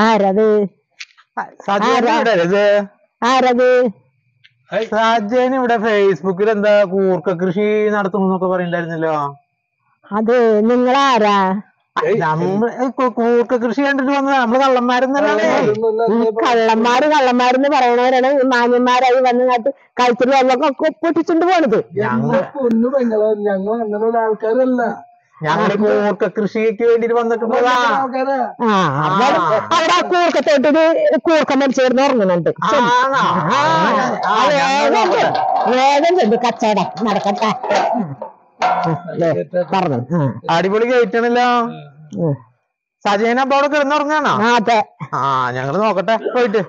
ആരത് ആരത് സാജേന് ഇവിടെ ഫേസ്ബുക്കിൽ എന്താ കൂർക്ക കൃഷി നടത്തുന്നൊക്കെ പറയണ്ടായിരുന്നല്ലോ. അത് നിങ്ങളാരാ? കൂർക്ക കൃഷി കണ്ടിട്ട് വന്നത് നമ്മള് കള്ളന്മാരെന്നല്ലേ. കള്ളന്മാരെന്ന് പറയണവരാണ് മാന്യന്മാരായി വന്ന് നട്ട് കഴുത്തിൽ വെള്ളമൊക്കെ പൊട്ടിച്ചുകൊണ്ട് പോണത്. ഞങ്ങൾ അങ്ങനെയുള്ള ആൾക്കാരല്ല. ഞങ്ങള് കൂർക്ക കൃഷിക്ക് വേണ്ടിട്ട് വന്നിട്ടുള്ളതാ. അവിടെ ആ കൂർക്കത്തോട്ടൊരു കൂർക്ക മരിച്ചേർന്ന് ഉറങ്ങുന്നുണ്ട്. വേഗം ചെന്ന് കച്ചവടം നടക്കട്ടെ പറഞ്ഞു. അടിപൊളി കയറ്റണല്ലോ. സജയന അപ്പൊ അവിടെ കിടന്നുറങ്ങാണോ? അതെ. ഞങ്ങള് നോക്കട്ടെ പോയിട്ട്.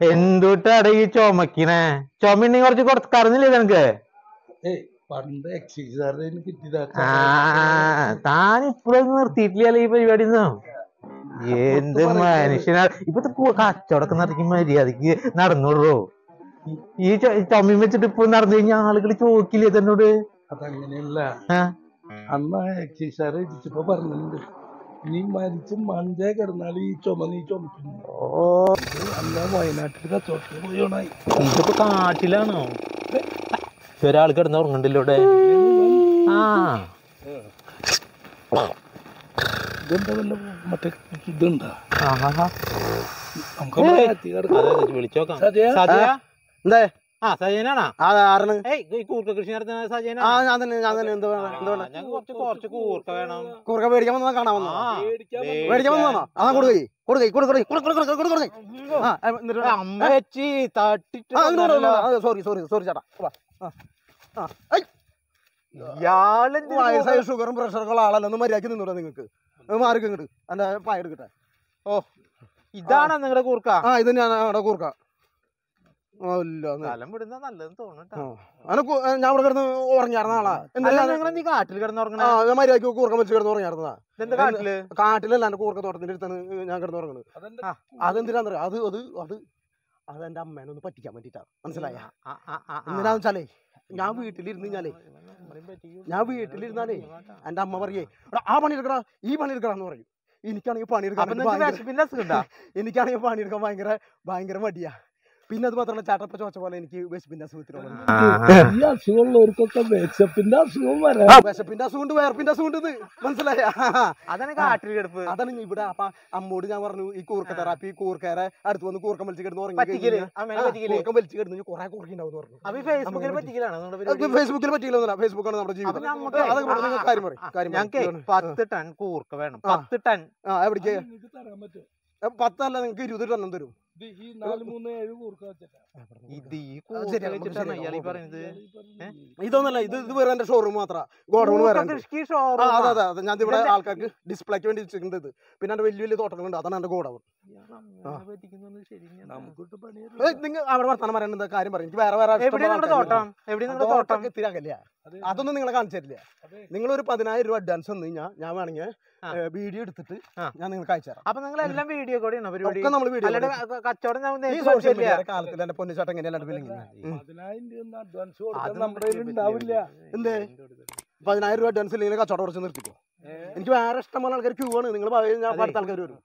എന്തുട്ടാടെ ഈ ചുമക്കണേ? ചുമണ്ടെങ്കിൽ കുറച്ച് കറന്നില്ലേ നിനക്ക്? താൻ ഇപ്പോഴൊന്നും നിർത്തിയിട്ടില്ലല്ലോ ഈ പരിപാടി. എന്ത് മനുഷ്യനാ ഇപ്പത്തെ കച്ചവടമൊക്കെ നടത്തി മര്യാദക്ക് നടന്നോളൂ. ഈ ചുമയും വെച്ചിട്ട് ഇപ്പൊ നടന്നു കഴിഞ്ഞാൽ ആളുകൾ ചോദിക്കില്ലേ തന്നോട്? അതങ്ങനെയല്ല. അന്ന് എക്സൈസ് സാറ് ഇടിച്ചപ്പോ പറഞ്ഞിട്ടുണ്ട്, നീ മരിച്ച് മഞ്ചേ കിടന്നാല് ഈ ചുമ നീ ചുമക്കുന്നു. അല്ല വയനാട്ടിൽ കച്ചവടത്തിന് പോയോണായി. ഇതിപ്പോ കാട്ടിലാണോ? ഒരാൾ കിടന്ന് ഉറങ്ങണ്ടല്ലോ ഇവിടെ. ഇതെന്താ വല്ല മറ്റേ ഇതുണ്ടാ? വിളിച്ചോക്കാം. സജയനാണോ? കൂർക്ക കൃഷി നടത്തുന്ന സജയനാ? കുറച്ച് കൂർക്ക വേണം. കൂർക്ക മേടിക്കാൻ വന്നാ കാണാൻ വന്നോ? മേടിക്കാൻ വന്നോ? അതാ കൊടുക്കേ അമ്മ വെച്ച് തട്ടിട്ട്. സോറി ചേട്ടാ. ഇയാള് വയസ്സായ ഷുഗറും പ്രഷറൊക്കെ ഉള്ള ആളല്ല. ഒന്ന് മര്യാദക്ക് നിന്നൂടാ നിങ്ങൾക്ക്? മാറിക്ക് ഇങ്ങോട്ട് എന്റെ പായ എടുക്കട്ടെ. ഇതാണോ നിങ്ങളുടെ കൂർക്ക? ഇത് ഞാൻ കൂർക്ക. ഞാൻ ഇവിടെ കിടന്ന് ഉറങ്ങിയായിരുന്ന ആളാ. കാട്ടിൽ കിടന്നുറങ്ങണ? മര്യാദക്ക് കൂർക്ക വെച്ച് കിടന്ന് ഉറങ്ങിയായിരുന്നതാ. കാട്ടിലല്ല എന്റെ കൂർക്ക തോട്ടത്തിന്റെ അടുത്താണ് ഞാൻ കിടന്നുറങ്ങണത്. അതെന്തിനാന്ന് അതെന്റെ അമ്മേനെ ഒന്ന് പറ്റിക്കാൻ വേണ്ടിട്ടാ. മനസ്സിലായ? എന്തിനാന്ന് വെച്ചാലേ ഞാൻ വീട്ടിലിരുന്നാലേ എന്റെ അമ്മ പറയേ ആ പണിയെടുക്കടാ ഈ പണിയെടുക്കടാന്ന് പറയും. എനിക്കാണെങ്കിൽ പണിയെടുക്കാൻ ഭയങ്കര മടിയാ. പിന്നെ അത് മാത്രമല്ല ചാട്ടപ്പ ചോച്ച പോലെ എനിക്ക് വിശപ്പിന്റെ അസുഖത്തിനുള്ള അസുഖമുള്ളവർക്കൊക്കെ വിശപ്പിന്റെ അസുഖം വരാം. വിശപ്പിന്റെ അസുഖമുണ്ട്, വേർപ്പിന്റെ അസുഖമുണ്ട്. മനസ്സിലായ? അതാണ് കാട്ടിൽ കിടപ്പ്. അതാണ് ഇവിടെ. അപ്പൊ അമ്മോട് ഞാൻ പറഞ്ഞു ഈ കൂർക്ക തെറാപ്പി കൂർക്കരെ അടുത്ത് വന്ന് കൂർക്കം വലിച്ച് കിടന്ന് ഉറങ്ങി കൂർക്കം വലിച്ച് കിടന്നു കുറെ കൂർക്കുണ്ടാവും പറഞ്ഞു. ഫേസ്ബുക്കിൽ പറ്റിയില്ല. ഫേസ്ബുക്കാണ് നമ്മുടെ ജീവിതം. കാര്യം പറയും. 10 ടൺ കൂർക്ക വേണം. 10 ടൺ. എവിടേക്ക്? 10 അല്ല, നിങ്ങൾക്ക് 20 ടണ്ണം തരും. ഇതൊന്നല്ല, ഇത് വേറെ എന്റെ ഷോറൂം മാത്രം. ഗോഡൌൺ വേറെ. അതെ ഞാൻ ഇവിടെ ആൾക്കാർക്ക് ഡിസ്പ്ലേക്ക് വേണ്ടി വെച്ചിട്ടുണ്ട്. പിന്നെ എന്റെ വലിയ തോട്ടങ്ങളുണ്ട്. അതാണ് എന്റെ ഗോഡൌൺ. നിങ്ങൾ അവിടെ വർത്താനം പറയുന്നത് കാര്യം പറയും. എനിക്ക് വേറെ എത്തിരാകല്ല. അതൊന്നും നിങ്ങളെ കാണിച്ചു തരില്ല. നിങ്ങൾ ഒരു 10,000 രൂപ അഡ്വാൻസ് വന്നു കഴിഞ്ഞാൽ ഞാൻ വേണമെങ്കിൽ വീഡിയോ എടുത്തിട്ട് ഞാൻ നിങ്ങൾക്ക് അയച്ചു തരാം. അപ്പൊ നിങ്ങൾ എല്ലാം വീഡിയോ കൂടെ കച്ചവടം കാലത്തിൽ എന്റെ പൊന്നിച്ചാട്ടം എങ്ങനെയല്ലാണ്ട് പിന്നെ 10,000 രൂപ അഡ്വാൻസ് ഇല്ലെങ്കിൽ കച്ചവടം കുറച്ച് നിർത്തിക്കോ. എനിക്ക് വേറെ ഇഷ്ടംപോലെ ആൾക്കാർ ക്യൂ ആണ്. നിങ്ങൾ ഞാൻ അടുത്ത ആൾക്കാർ വരും.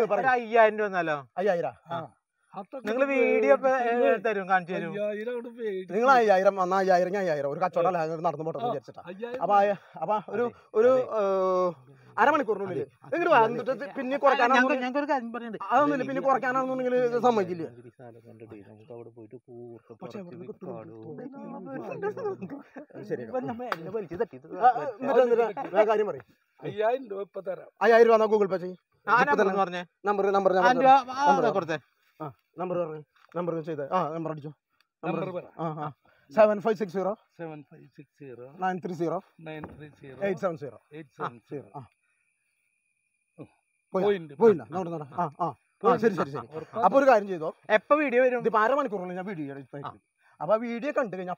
5,000 രൂപ വന്നാലോ? 5,000 നിങ്ങൾ വീഡിയോ തരും, കാണിച്ചു തരും. നിങ്ങൾ 5,000 വന്നാൽ 5,000 ഒരു കച്ചവടം നടന്നു പോട്ടെ വിചാരിച്ചിട്ടാ. അപ്പൊ ഒരു അരമണിക്കൂറിനുള്ളിൽ നിങ്ങൾ വന്നിട്ട് പിന്നെ അതൊന്നുമില്ല. പിന്നെ കുറയ്ക്കാനാണെന്നുണ്ടെങ്കിൽ സമ്മതിക്കില്ല. കാര്യം പറയും. 5,000 രൂപ ഇപ്പൊ തരാം. 5,000 രൂപ ഗൂഗിൾ പേ ചെയ്യും. നമ്പർ ചെയ്തേ. നമ്പർ അടിച്ചോ. 7560 930 870. പോയില്ല. ശരി. അപ്പൊ ഒരു കാര്യം ചെയ്തോ. എപ്പോ വീഡിയോ വരും? ഇതിപ്പോ അരമണിക്കൂറിൽ ഞാൻ വീഡിയോ. അപ്പൊ വീഡിയോ കണ്ടു കഴിഞ്ഞാൽ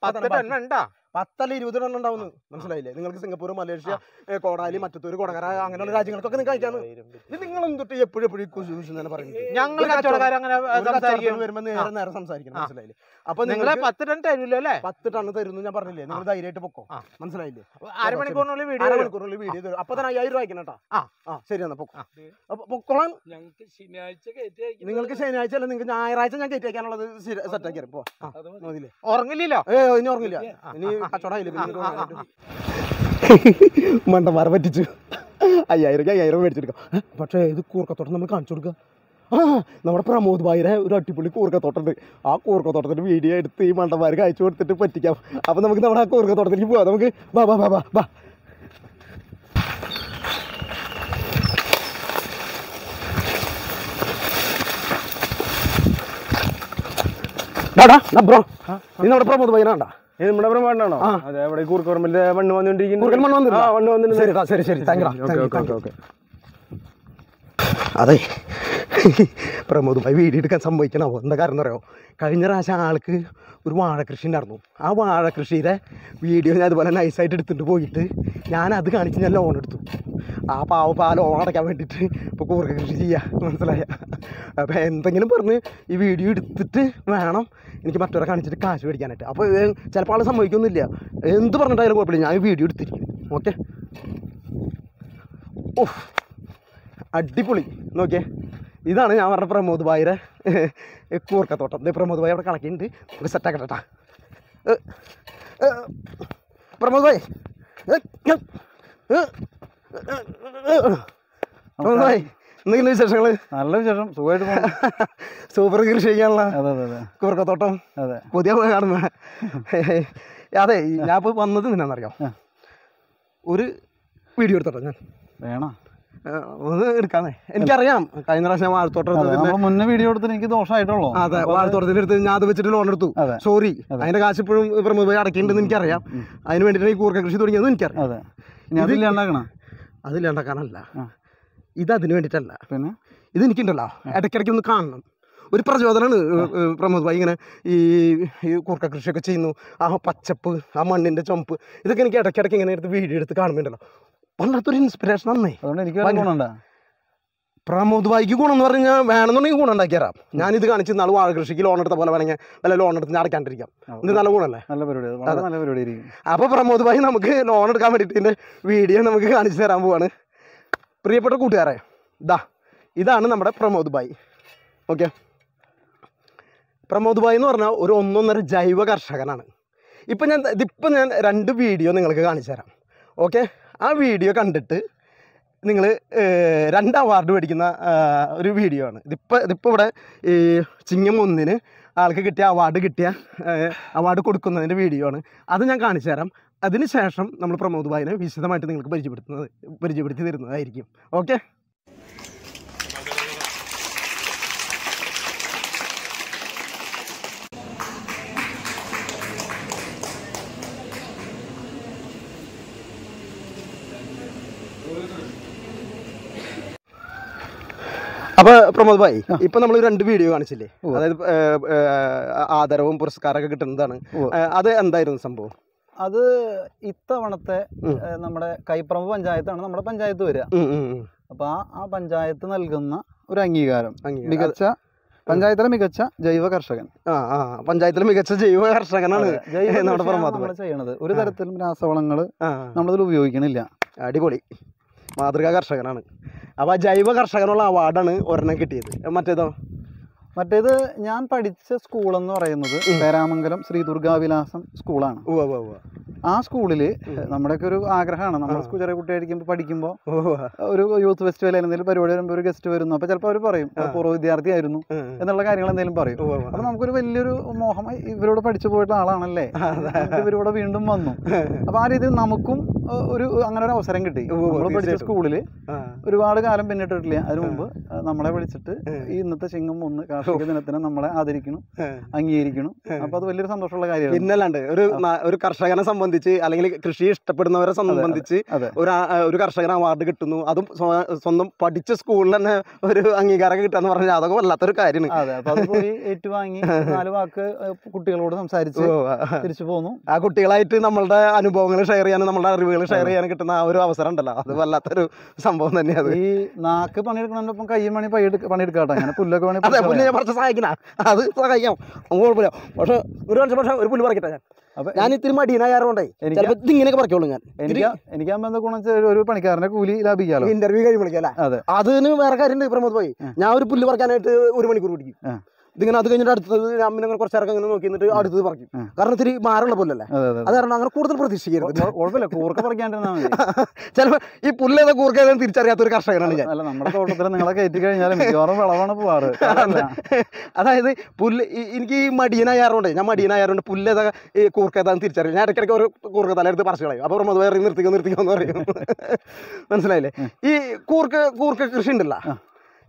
10 അല്ല 20 എണ്ണം ഉണ്ടാവുന്നു. മനസ്സിലായില്ലേ? നിങ്ങൾക്ക് സിംഗപ്പൂർ, മലേഷ്യ, കോടാലി, മറ്റത്തൂർ, കൊടകര അങ്ങനെയുള്ള രാജ്യങ്ങൾക്കൊക്കെ നിങ്ങൾക്ക് അയക്കാന്ന്. ഇത് നിങ്ങൾ എന്തൊട്ട് എപ്പോഴും തന്നെ പറയുന്നത്. ഞങ്ങൾ വരുമ്പോൾ നേരെ സംസാരിക്കണം. മനസ്സിലായില്ലേ? അപ്പൊ നിങ്ങൾ 10 ടൺ തരുമല്ലോ അല്ലേ? 10 ടൺ തരുന്നു ഞാൻ പറഞ്ഞില്ലേ. നിങ്ങൾ ധൈര്യമായിട്ട് പൊക്കോ. മനസ്സിലായില്ലേ? അരമണിക്കൂറിനുള്ളിൽ വീഡിയോ വീഡിയോ തരും. അപ്പൊ തന്നെ 5000 രൂപ അയക്കണം കേട്ടോ. ശരി എന്നാ പൊക്കോ. പൊക്കോളാം. നിങ്ങൾക്ക് ശനിയാഴ്ച അല്ല, നിങ്ങൾക്ക് ഞായറാഴ്ച ഞാൻ കയറ്റി അയക്കാനുള്ളത് സെറ്റ് ആക്കി തരും. ഉറങ്ങില്ലല്ലോ? ഇനി ഉറങ്ങില്ല. ഇനി കച്ചവടമായില്ലേ? മണ്ടന്മാരെ പറ്റിച്ചു. 5000 മേടിച്ചെടുക്കാം. പക്ഷേ ഇത് കൂർക്കത്തോട്ടം നമ്മൾ കാണിച്ചു കൊടുക്കുക. നമ്മുടെ പ്രമോദ് ഭായിയുടെ ഒരു അടിപൊളി കൂർക്കത്തോട്ടമുണ്ട്. ആ കൂർക്കത്തോട്ടത്തിന്റെ വീഡിയോ എടുത്ത് ഈ മണ്ടന്മാർക്ക് അയച്ചു കൊടുത്തിട്ട് പറ്റിക്കാം. അപ്പൊ നമുക്ക് നമ്മുടെ ആ കൂർക്കത്തോട്ടത്തിലേക്ക് പോവാം. നമുക്ക് വാ വാ വാ വാ വാ. ബ്രോ, നീ നമ്മുടെ പ്രമോദ് ഭായിനാണ്ടാ? നമ്മുടെ പ്രമാണോ? അതെ, അവിടെ കൂർക്കോർമലിന്റെ മണ്ണ് വന്നുകൊണ്ടിരിക്കുന്നു. ശരി. അതെ, പ്രമോദ് ഭായി വീഡിയോ എടുക്കാൻ സംഭവിക്കണോ? എന്താ കാരണം അറിയോ? കഴിഞ്ഞ പ്രാവശ്യം ആൾക്ക് ഒരു വാഴക്കൃഷി ഉണ്ടായിരുന്നു. ആ വാഴക്കൃഷിയുടെ വീഡിയോ ഞാൻ അതുപോലെ നൈസായിട്ട് എടുത്തിട്ട് പോയിട്ട് ഞാനത് കാണിച്ച് ഞാൻ ലോൺ എടുത്തു. ആ ആ ലോൺ അടയ്ക്കാൻ വേണ്ടിയിട്ട് ഇപ്പോൾ കൂർക്ക കൃഷി ചെയ്യാം. മനസ്സിലായ? അപ്പോൾ എന്തെങ്കിലും പറഞ്ഞ് ഈ വീഡിയോ എടുത്തിട്ട് വേണം എനിക്ക് മറ്റവരെ കാണിച്ചിട്ട് കാശ് മേടിക്കാനായിട്ട്. അപ്പോൾ ചിലപ്പോൾ ആൾ സംഭവിക്കൊന്നുമില്ല. എന്ത് പറഞ്ഞിട്ടായാലും കുഴപ്പമില്ല, ഞാൻ വീഡിയോ എടുത്തിരിക്കും. ഓക്കെ. ഓഹ്, അടിപൊളി. നോക്കിയേ, ഇതാണ് ഞാൻ പറഞ്ഞ പ്രമോദ് ഭായിയുടെ കൂർക്കത്തോട്ടം. പ്രമോദ് ഭായി അവിടെ കണക്കിണ്ട്. നമുക്ക് സെറ്റാക്കട്ടാ. പ്രമോദ് ഭായ്, പ്രമോദ് ഭായ്, എന്തെങ്കിലും വിശേഷങ്ങൾ? നല്ല വിശേഷം, സുഖമായിട്ട് പോകുന്നു. സൂപ്പർ കൃഷി ചെയ്യാനുള്ള കൂർക്കത്തോട്ടം പുതിയ കാണുന്ന. അതെ, ഞാൻ ഇപ്പോൾ വന്നത് എന്നാന്നറിയാം, ഒരു വീഡിയോ എടുത്തോട്ടോ ഞാൻ. വേണം ഒന്ന് എടുക്കാന്നേ. എനിക്കറിയാം കഴിഞ്ഞ പ്രാവശ്യം വാഴത്തോട്ടം മുന്നേ വീഡിയോ എടുത്തിട്ട് എനിക്ക് ദോഷമായിട്ടുള്ളൂ. അതെ, വാഴത്തോട്ടത്തിലെടുത്ത് ഞാൻ അത് വെച്ചിട്ട് ലോൺ എടുത്തു. സോറി, അതിന്റെ കാശ് ഇപ്പോഴും പ്രമോദ് ഭായി അടയ്ക്കേണ്ടെന്ന് എനിക്കറിയാം. അതിന് വേണ്ടിയിട്ട് ഈ കൂർക്ക കൃഷി തുടങ്ങിയത് എനിക്കറിയാം. അതില്ലാണ്ടാക്കാനല്ല, ഇത് അതിന് വേണ്ടിയിട്ടല്ല. പിന്നെ ഇത് എനിക്കുണ്ടല്ലോ, ഇടയ്ക്കിടയ്ക്ക് ഒന്ന് കാണണം. ഒരു പ്രചോദനമാണ് പ്രമോദ് ഭായി ഇങ്ങനെ ഈ കൂർക്ക കൃഷിയൊക്കെ ചെയ്യുന്നു. ആ പച്ചപ്പ്, ആ മണ്ണിന്റെ ചുമപ്പ്, ഇതൊക്കെ എനിക്ക് ഇടയ്ക്കിടയ്ക്ക് ഇങ്ങനെ എടുത്ത് വീഡിയോ എടുത്ത് കാണുമ്പോണ്ടല്ലോ വല്ലാത്തൊരു ഇൻസ്പിറേഷൻ നന്നേ. പ്രമോദ് ഭായിക്ക് ഗുണം എന്ന് പറഞ്ഞാൽ വേണമെന്നുണ്ടെങ്കിൽ ഗുണം ഉണ്ടാക്കിയറാം. ഞാനിത് കാണിച്ച് നാളെ വാഴ കൃഷിക്ക് ലോൺ എടുത്ത പോലെ വേണമെങ്കിൽ വല്ല ലോൺ എടുത്ത് ഞാൻ അടയ്ക്കാണ്ടിരിക്കാം. ഇത് നല്ല ഗുണമല്ലേ? നല്ല പരിപാടി. അപ്പോൾ പ്രമോദ് ഭായി നമുക്ക് ലോൺ എടുക്കാൻ വേണ്ടിയിട്ട് ഇതിൻ്റെ വീഡിയോ നമുക്ക് കാണിച്ചു തരാൻ പോവാണ്. പ്രിയപ്പെട്ട കൂട്ടുകാരെ, ഇതാണ് നമ്മുടെ പ്രമോദ് ഭായി. ഓക്കെ, പ്രമോദ് ഭായി എന്ന് പറഞ്ഞാൽ ഒരു 1.5 ജൈവ കർഷകനാണ്. ഇപ്പം ഞാൻ 2 വീഡിയോ നിങ്ങൾക്ക് കാണിച്ചു തരാം. ഓക്കെ, ആ വീഡിയോ കണ്ടിട്ട് നിങ്ങൾ 2 അവാർഡ് മേടിക്കുന്ന ഒരു വീഡിയോ ആണ്. ഇതിപ്പോൾ ഇവിടെ ഈ ചിങ്ങം 1-ന് ആൾക്ക് കിട്ടിയ അവാർഡ് കൊടുക്കുന്നതിൻ്റെ വീഡിയോ ആണ്. അത് ഞാൻ കാണിച്ചു തരാം. അതിന് ശേഷം നമ്മൾ പ്രമോദ് ഭായിനെ വിശദമായിട്ട് നിങ്ങൾക്ക് പരിചയപ്പെടുത്തി തരുന്നതായിരിക്കും. ഓക്കെ. അപ്പൊ പ്രമോദ് ഭായി, ഇപ്പൊ നമ്മൾ 2 വീഡിയോ കാണിച്ചില്ലേ? അതായത് ആദരവും പുരസ്കാരമൊക്കെ കിട്ടുന്നതാണ്. അത് എന്തായിരുന്നു സംഭവം? അത് ഇത്തവണത്തെ നമ്മുടെ കൈപ്പറമ്പ് പഞ്ചായത്താണ് നമ്മുടെ പഞ്ചായത്ത് വരിക. അപ്പൊ ആ പഞ്ചായത്ത് നൽകുന്ന ഒരു അംഗീകാരം, മികച്ച പഞ്ചായത്തിലെ മികച്ച ജൈവ കർഷകൻ. പഞ്ചായത്തിലെ മികച്ച ജൈവ കർഷകനാണ് നമ്മൾ ചെയ്യണത്. ഒരു തരത്തിലും രാസവളങ്ങൾ നമ്മളതിൽ ഉപയോഗിക്കണില്ല. അടിപൊളി, മാതൃകാ കർഷകനാണ്. അപ്പോൾ ആ ജൈവ കർഷകനുള്ള അവാർഡാണ് ഒരെണ്ണം കിട്ടിയത്. മറ്റേത് ഞാൻ പഠിച്ച സ്കൂളെന്ന് പറയുന്നത് പേരാമംഗലം ശ്രീ ദുർഗാവിലാസം സ്കൂളാണ്. ആ സ്കൂളില് നമ്മുടെയൊക്കെ ഒരു ആഗ്രഹമാണ്, നമ്മൾ ചെറിയ കുട്ടിയായിരിക്കുമ്പോൾ പഠിക്കുമ്പോൾ ഒരു യൂത്ത് ഫെസ്റ്റിവൽ എന്തെങ്കിലും പരിപാടി വരുമ്പോൾ ഒരു ഗസ്റ്റ് വരുന്നു. അപ്പോൾ ചിലപ്പോൾ അവർ പറയും പൂർവ്വ വിദ്യാർത്ഥി ആയിരുന്നു എന്നുള്ള കാര്യങ്ങൾ എന്തെങ്കിലും പറയും. അപ്പോൾ നമുക്കൊരു വലിയൊരു മോഹം, ഇവരോട് പഠിച്ചു പോയിട്ടുള്ള ആളാണല്ലേ, ഇവരോട് വീണ്ടും വന്നു. അപ്പോൾ ആ രീതിയിൽ നമുക്കും അങ്ങനെ ഒരു അവസരം കിട്ടി. നമ്മൾ പഠിച്ച സ്കൂളില് ഒരുപാട് കാലം പിന്നിട്ടിട്ടില്ല. അതിനു മുമ്പ് നമ്മളെ വിളിച്ചിട്ട് ഈ ഇന്നത്തെ ചിങ്ങം 1 കാർഷിക ദിനത്തിന് നമ്മളെ ആദരിക്കണം, അംഗീകരിക്കണം. അപ്പൊ അത് വലിയൊരു സന്തോഷമുള്ള കാര്യമാണ്. പിന്നല്ലാണ്ട് ഒരു കർഷകനെ സംബന്ധിച്ച് അല്ലെങ്കിൽ കൃഷി ഇഷ്ടപ്പെടുന്നവരെ സംബന്ധിച്ച് ഒരു കർഷകന് അവാർഡ് കിട്ടുന്നു, അതും സ്വന്തം പഠിച്ച സ്കൂളിൽ തന്നെ ഒരു അംഗീകാരം കിട്ടാന്ന് പറഞ്ഞാൽ അതൊക്കെ വല്ലാത്തൊരു കാര്യമാണ്. അതെ, അപ്പൊ അത് പോയി ഏറ്റുവാങ്ങി 4 വാക്ക് കുട്ടികളോട് സംസാരിച്ച് തിരിച്ചു പോന്നു. ആ കുട്ടികളായിട്ട് നമ്മളുടെ അനുഭവങ്ങൾ ഷെയർ ചെയ്യാനും നമ്മളുടെ അറിവുകൾ ഷെയർ ചെയ്യാനും കിട്ടുന്ന ആ ഒരു അവസരം ഉണ്ടല്ലോ, അത് വല്ലാത്തൊരു സംഭവം തന്നെയാണ്. ഈ നാക്ക് പണിയെടുക്കുന്നതിനൊപ്പം കയ്യും പണിയെടുക്കാട്ടെ. അങ്ങനെ പുല്ലൊക്കെ അതെ, പുല്ല് ഞാൻ കുറച്ച് സഹായിക്കണ, അത് സഹായിക്കാം, കുഴപ്പമില്ല. പക്ഷെ ഒരു പുല്ല് പറിക്കട്ടെ. ഞാൻ ഇത്തിരി മടീനായാറുണ്ടേ ഇങ്ങനെയൊക്കെ പറിക്കോളൂ. ഞാൻ എനിക്കാകുമ്പോ എന്താ ഗുണം വെച്ചാൽ ഒരു പണിക്കാരന്റെ കൂലി ലാഭിക്കാലോ, ഇന്റർവ്യൂ കഴിയുമ്പോഴേക്കല്ലേ. അതിന് വേറെ കാര്യമുണ്ട് പ്രമോദ് ഭായി. ഞാൻ ഒരു പുല്ല് പറിക്കാനായിട്ട് 1 മണിക്കൂർ പിടിക്കും. ഇതിങ്ങനെ അത് കഴിഞ്ഞിട്ട് അടുത്തത് അമ്മിനെ കുറച്ച് ഇറക്കം ഇങ്ങനെ നോക്കി നിന്നിട്ട് അടുത്തത് പറിക്കും. കാരണം ഇത്തിരി മാറുള്ള പുല്ലല്ലേ, അത് കാരണം അങ്ങനെ കൂടുതൽ പ്രതീക്ഷിക്കരുത്. കുഴപ്പമില്ല, കൂർക്ക പറിക്കാണ്ടിരുന്നാൽ മതി. ചിലപ്പോൾ ഈ പുല്ലേതാ കൂർക്ക ഏതാ തിരിച്ചറിയാത്ത ഒരു കർഷകനാണ് ഞാൻ. അല്ല, നമ്മുടെ തോട്ടത്തിൽ നിങ്ങളെ കയറ്റി കഴിഞ്ഞാൽ മിക്കവാറും വിളവാണ് പോവാറ്. അതായത് പുല്ല് എനിക്ക് ഈ മടിയനായാറുണ്ട്, ഞാൻ മടിയനായാറുണ്ട് പുല്ലേതാ ഈ കൂർക്ക ഏതാന്ന് തിരിച്ചറിയാം. ഞാൻ ഇടയ്ക്കിടയ്ക്ക് ഒരു കൂർക്ക തലയെടുത്ത് പറിച്ചു കളയും. അപ്പോൾ അത് വേറെ നിർത്തിക്കോന്ന് പറയും. മനസ്സിലായില്ലേ? ഈ കൂർക്ക കൃഷി ഉണ്ടല്ലോ,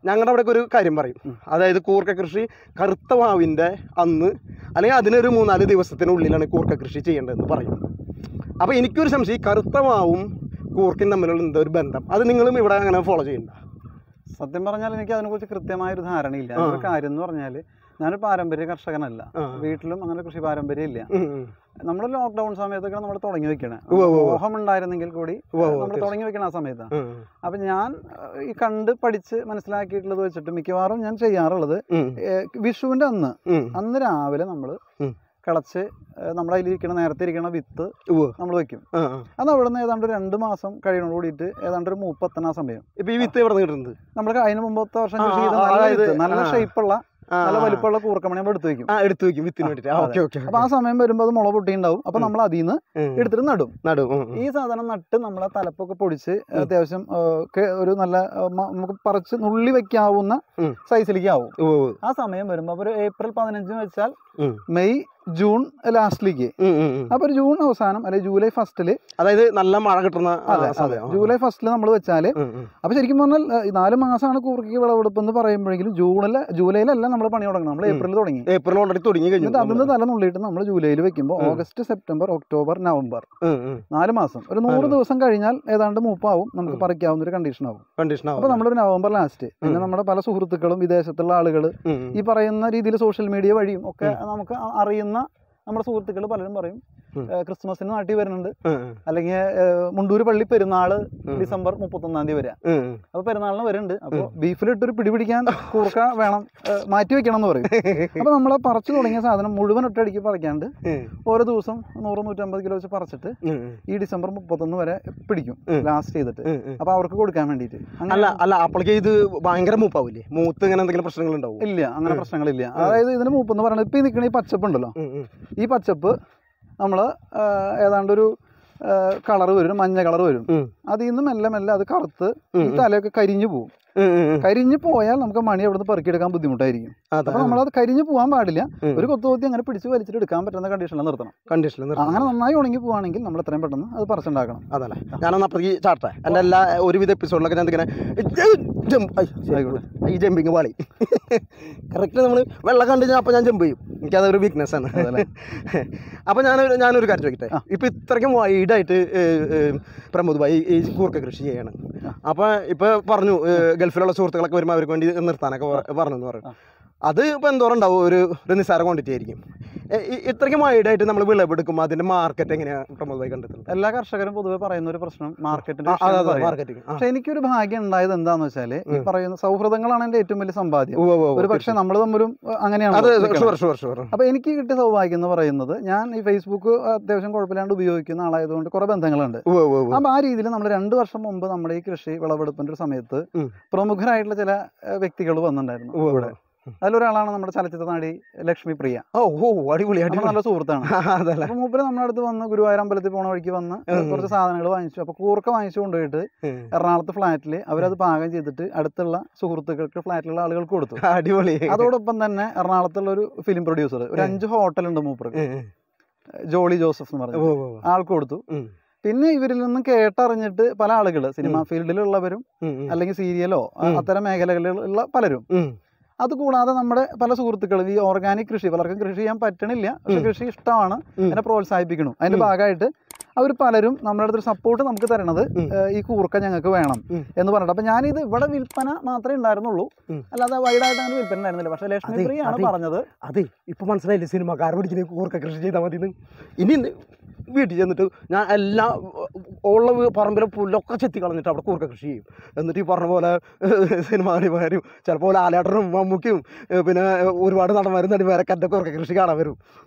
ഞങ്ങളുടെ അവിടെയൊക്കെ ഒരു കാര്യം പറയും. അതായത് കൂർക്ക കൃഷി കറുത്ത വാവിൻ്റെ അന്ന് അല്ലെങ്കിൽ അതിനൊരു 3-4 ദിവസത്തിനുള്ളിലാണ് കൂർക്ക കൃഷി ചെയ്യേണ്ടതെന്ന് പറയും. അപ്പോൾ എനിക്കൊരു സംശയം, ഈ കറുത്ത വാവും കൂർക്കയും തമ്മിലുള്ള എന്തോ ഒരു ബന്ധം, അത് നിങ്ങളും ഇവിടെ അങ്ങനെ ഫോളോ ചെയ്യണ്ട? സത്യം പറഞ്ഞാൽ എനിക്ക് അതിനെക്കുറിച്ച് കൃത്യമായൊരു ധാരണയില്ല. ഒരു കാര്യം എന്ന് പറഞ്ഞാൽ ഞാനൊരു പാരമ്പര്യ കർഷകനല്ല, വീട്ടിലും അങ്ങനെ കൃഷി പാരമ്പര്യം ഇല്ല. നമ്മൾ ലോക്ക്ഡൌൺ സമയത്തൊക്കെ നമ്മൾ തുടങ്ങി വെക്കണേ, മോഹം ഉണ്ടായിരുന്നെങ്കിൽ കൂടി നമ്മൾ തുടങ്ങി വെക്കണ ആ സമയത്താണ്. അപ്പൊ ഞാൻ ഈ കണ്ട് പഠിച്ച് മനസ്സിലാക്കിയിട്ടുള്ളത് വെച്ചിട്ട് മിക്കവാറും ഞാൻ ചെയ്യാറുള്ളത് വിഷുവിന്റെ അന്ന് രാവിലെ നമ്മൾ കിളച്ച് നമ്മുടെ അതിലിരിക്കണ നേരത്തെ ഇരിക്കണ വിത്ത് നമ്മൾ വെക്കും. അത് അവിടെ നിന്ന് ഏതാണ്ട് 2 മാസം കഴിയുന്നോട് കൂടിയിട്ട് ഏതാണ്ട് ഒരു മൂപ്പെത്തണ സമയം. ഇപ്പൊ ഈ വിത്ത് എവിടെ കിട്ടുന്നത്? നമ്മൾക്ക് അതിന് മുമ്പത്തെ വർഷം കൃഷി ചെയ്ത നല്ല ഷേപ്പുള്ള നല്ല വലിപ്പമുള്ള കൂർക്കമണി നമ്മൾ എടുത്തു വെക്കും വിത്തിന് വേണ്ടിട്ട്. അപ്പൊ ആ സമയം വരുമ്പോൾ അത് മുള പൊട്ടിയുണ്ടാവും. അപ്പൊ നമ്മൾ അതിൽ നിന്ന് എടുത്തിട്ട് നടും. ഈ സാധനം നട്ട് നമ്മളെ തലപ്പൊക്കെ പൊടിച്ച് അത്യാവശ്യം ഒരു നല്ല നമുക്ക് പറിച്ച് നുള്ളി വെക്കാവുന്ന സൈസിലേക്ക് ആവും. ആ സമയം വരുമ്പോ ഒരു ഏപ്രിൽ 15 വെച്ചാൽ മെയ് ജൂൺ ലാസ്റ്റിലേക്ക്. അപ്പൊ ഒരു ജൂൺ അവസാനം അല്ലെങ്കിൽ ജൂലൈ ഫസ്റ്റില്, അതായത് നല്ല മഴ കിട്ടുന്ന ജൂലൈ ഫസ്റ്റില് നമ്മൾ വെച്ചാല്, അപ്പൊ ശരിക്കും പറഞ്ഞാൽ 4 മാസമാണ് കൂർക്കയ്ക്ക് വിളവെടുപ്പ് എന്ന് പറയുമ്പോഴെങ്കിലും ജൂലൈയിലല്ല നമ്മൾ പണി തുടങ്ങണം. നമ്മൾ ഏപ്രിലിൽ തുടങ്ങി കഴിഞ്ഞിട്ട് അതിന് തല നുള്ളിയിട്ട് നമ്മൾ ജൂലൈയിൽ വെക്കുമ്പോൾ ഓഗസ്റ്റ്, സെപ്റ്റംബർ, ഒക്ടോബർ, നവംബർ 4 മാസം, ഒരു 100 ദിവസം കഴിഞ്ഞാൽ ഏതാണ്ട് മൂപ്പാവും, നമുക്ക് പറിക്കാവുന്ന ഒരു കണ്ടീഷൻ ആവും. അപ്പൊ നമ്മളൊരു നവംബർ ലാസ്റ്റ്, പിന്നെ നമ്മുടെ പല സുഹൃത്തുക്കളും വിദേശത്തുള്ള ആളുകൾ ഈ പറയുന്ന രീതിയിൽ സോഷ്യൽ മീഡിയ വഴിയും ഒക്കെ നമുക്ക് അറിയുന്ന നമ്മുടെ സുഹൃത്തുക്കൾ പലരും പറയും ക്രിസ്മസിന് നാട്ടിൽ വരുന്നുണ്ട്, അല്ലെങ്കിൽ മുണ്ടൂര് പള്ളി പെരുന്നാള് ഡിസംബർ 31 വരിക. അപ്പൊ പെരുന്നാളിന് വരുന്നുണ്ട്, അപ്പൊ ബീഫിലിട്ടൊരു പിടിപിടിക്കാൻ കൂർക്ക വേണം, മാറ്റി വെക്കണം എന്ന് പറയും. അപ്പൊ നമ്മളെ പറിച്ചു തുടങ്ങിയ സാധനം മുഴുവൻ ഒറ്റയടിക്ക് പറിക്കാണ്ട് ഓരോ ദിവസം 100-150 കിലോ വെച്ച് പറിച്ചിട്ട് ഈ ഡിസംബർ 31 വരെ പിടിക്കും ലാസ്റ്റ് ചെയ്തിട്ട്. അപ്പൊ അവർക്ക് കൊടുക്കാൻ വേണ്ടിട്ട്. അല്ല അപ്പോഴേക്ക് ഇത് ഭയങ്കര മൂപ്പാവില്ലേ? മൂത്ത് ഇങ്ങനെ എന്തെങ്കിലും പ്രശ്നങ്ങൾ ഉണ്ടാവും? ഇല്ല, അങ്ങനെ പ്രശ്നങ്ങളില്ല. അതായത് ഇതിന് മൂപ്പെന്ന് പറയുന്നത് ഇപ്പൊ ഈ നിൽക്കണ ഈ പച്ചപ്പ് ഉണ്ടല്ലോ, ഈ പച്ചപ്പ് നമ്മൾ ഏതാണ്ടൊരു കളർ വരും, മഞ്ഞ കളർ വരും. അതിൽ നിന്ന് മെല്ലെ മെല്ലെ അത് കറുത്ത് ഈ തലയൊക്കെ കരിഞ്ഞു പോകും. കരിഞ്ഞു പോയാൽ നമുക്ക് മണി അവിടെ നിന്ന് പെറുക്കിയെടുക്കാൻ ബുദ്ധിമുട്ടായിരിക്കും. അപ്പൊ നമ്മളത് കരിഞ്ഞു പോകാൻ പാടില്ല. ഒരു കൊത്തുകൊത്തി അങ്ങനെ പിടിച്ച് വലിച്ചിട്ട് എടുക്കാൻ പറ്റുന്ന കണ്ടീഷനിൽ നിർത്തണം. അങ്ങനെ നന്നായി ഉണങ്ങി പോവാണെങ്കിൽ നമ്മൾ എത്രയും പെട്ടെന്ന് അത് പറിച്ചുണ്ടാക്കണം. അതല്ലേ ഞാനൊന്ന് അപ്പഴേക്ക് ചാട്ടെ. എൻ്റെ എല്ലാ ഒരുവിധ എപ്പിസോഡിലൊക്കെ ഞാൻ ഇങ്ങനെ ഈ ജമ്പിങ് പാളി കറക്റ്റ് നമ്മൾ വെള്ളം കണ്ടു കഴിഞ്ഞാൽ അപ്പം ഞാൻ ജമ്പ് ചെയ്യും. എനിക്കതൊരു വീക്ക്നെസ് ആണ്. അപ്പം ഞാനൊരു കാര്യം ചോദിക്കട്ടെ. ഇപ്പം ഇത്രയ്ക്കും വൈഡായിട്ട് പ്രമോദ് ഭായി ഈ കൂർക്ക കൃഷി ചെയ്യാണ്. അപ്പം ഇപ്പം പറഞ്ഞു ഗൾഫിലുള്ള സുഹൃത്തുക്കളൊക്കെ വരുമ്പോൾ അവർക്ക് വേണ്ടി നിർത്താനൊക്കെ പറഞ്ഞെന്ന് പറഞ്ഞു. അത് ഇപ്പോൾ എന്തോരം ഉണ്ടാവും? ഒരു നിസ്സാര ക്വാണ്ടിറ്റി ആയിരിക്കും. ഇത്രയ്ക്കും വൈഡായിട്ട് നമ്മൾ വിളവെടുക്കുമ്പോൾ അതിന്റെ മാർക്കറ്റ് എങ്ങനെയാണ് പ്രമോദ് ഭായി കണ്ടെത്തുന്നത്? എല്ലാ കർഷകരും പൊതുവെ പറയുന്ന ഒരു പ്രശ്നം മാർക്കറ്റിന്റെ. പക്ഷെ എനിക്കൊരു ഭാഗ്യം ഉണ്ടായത് എന്താന്ന് വെച്ചാല്, ഈ പറയുന്ന സൗഹൃദങ്ങളാണ് എന്റെ ഏറ്റവും വലിയ സമ്പാദ്യം. ഒരു പക്ഷെ നമ്മൾ തമ്മിലും അങ്ങനെയാണ്. അപ്പൊ എനിക്ക് കിട്ടിയ സൗഭാഗ്യം എന്ന് പറയുന്നത്, ഞാൻ ഈ ഫേസ്ബുക്ക് അത്യാവശ്യം കുഴപ്പമില്ലാണ്ട് ഉപയോഗിക്കുന്ന ആളായതുകൊണ്ട് കുറെ ബന്ധങ്ങളുണ്ട്. അപ്പൊ ആ രീതിയിൽ നമ്മൾ 2 വർഷം മുമ്പ് നമ്മുടെ ഈ കൃഷി വിളവെടുപ്പിന്റെ ഒരു സമയത്ത് പ്രമുഖരായിട്ടുള്ള ചില വ്യക്തികൾ വന്നിട്ടുണ്ടായിരുന്നു ഇവിടെ. അതിലൊരാളാണ് നമ്മുടെ ചലച്ചിത്ര നടി ലക്ഷ്മി പ്രിയ. നല്ല സുഹൃത്താണ്. അപ്പൊ മൂപ്പര് നമ്മുടെ അടുത്ത് വന്ന് ഗുരുവായൂർ അമ്പലത്തിൽ പോണ വഴിക്ക് വന്ന് കുറച്ച് സാധനങ്ങൾ വാങ്ങിച്ചു. അപ്പൊ കൂർക്ക വാങ്ങിച്ചു കൊണ്ടുപോയിട്ട് എറണാകുളത്ത് ഫ്ലാറ്റില് അവരത് പാകം ചെയ്തിട്ട് അടുത്തുള്ള സുഹൃത്തുക്കൾക്ക്, ഫ്ലാറ്റിലുള്ള ആളുകൾക്ക് കൊടുത്തു. അതോടൊപ്പം തന്നെ എറണാകുളത്തുള്ള ഒരു ഫിലിം പ്രൊഡ്യൂസർ, ഒരു 5 ഹോട്ടലുണ്ട് മൂപ്പർക്ക്, ജോളി ജോസഫ് എന്ന് പറഞ്ഞു, ആൾക്ക് കൊടുത്തു. പിന്നെ ഇവരിൽ നിന്നും കേട്ടറിഞ്ഞിട്ട് പല ആളുകൾ സിനിമാ ഫീൽഡിലുള്ളവരും അല്ലെങ്കിൽ സീരിയലോ അത്തരം മേഖലകളിലുള്ള പലരും, അതുകൂടാതെ നമ്മുടെ പല സുഹൃത്തുക്കളും ഈ ഓർഗാനിക് കൃഷി, പലർക്കും കൃഷി ചെയ്യാൻ പറ്റണില്ല, പക്ഷെ കൃഷി ഇഷ്ടമാണ്, അതിനെ പ്രോത്സാഹിപ്പിക്കണം. അതിന്റെ ഭാഗമായിട്ട് അവർ പലരും നമ്മുടെ അടുത്തൊരു സപ്പോർട്ട് നമുക്ക് തരണത് ഈ കൂർക്ക ഞങ്ങൾക്ക് വേണം എന്ന് പറഞ്ഞിട്ട്. അപ്പൊ ഞാനിത് ഇവിടെ വിൽപ്പന മാത്രമേ ഉണ്ടായിരുന്നുള്ളൂ, അല്ലാതെ വൈഡായിട്ട് അങ്ങനെ വിൽപ്പന ഉണ്ടായിരുന്നില്ല. പക്ഷെ ലക്ഷ്മി പ്രിയാണ് പറഞ്ഞത്. അതെ, ഇപ്പൊ മനസ്സിലായില്ലേ സിനിമക്കാർ പഠിക്കുന്ന കൂർക്ക കൃഷി ചെയ്താൽ മതി. ഇനി വീട്ടിൽ ചെന്നിട്ട് ഞാൻ എല്ലാ ഉള്ള പറമ്പിലെ പുല്ലൊക്കെ ചെത്തി കളഞ്ഞിട്ട് അവിടെ കൂർക്ക കൃഷി ചെയ്യും. എന്നിട്ട് ഈ പറഞ്ഞ പോലെ സിനിമാ നടിമാരും ചിലപ്പോൾ ലാലേട്ടനും മമ്മൂക്കയും പിന്നെ ഒരുപാട് നടന്മാരും നടിമാരൊക്കെ എൻ്റെ കൂർക്ക കൃഷി കാണാൻ വരും.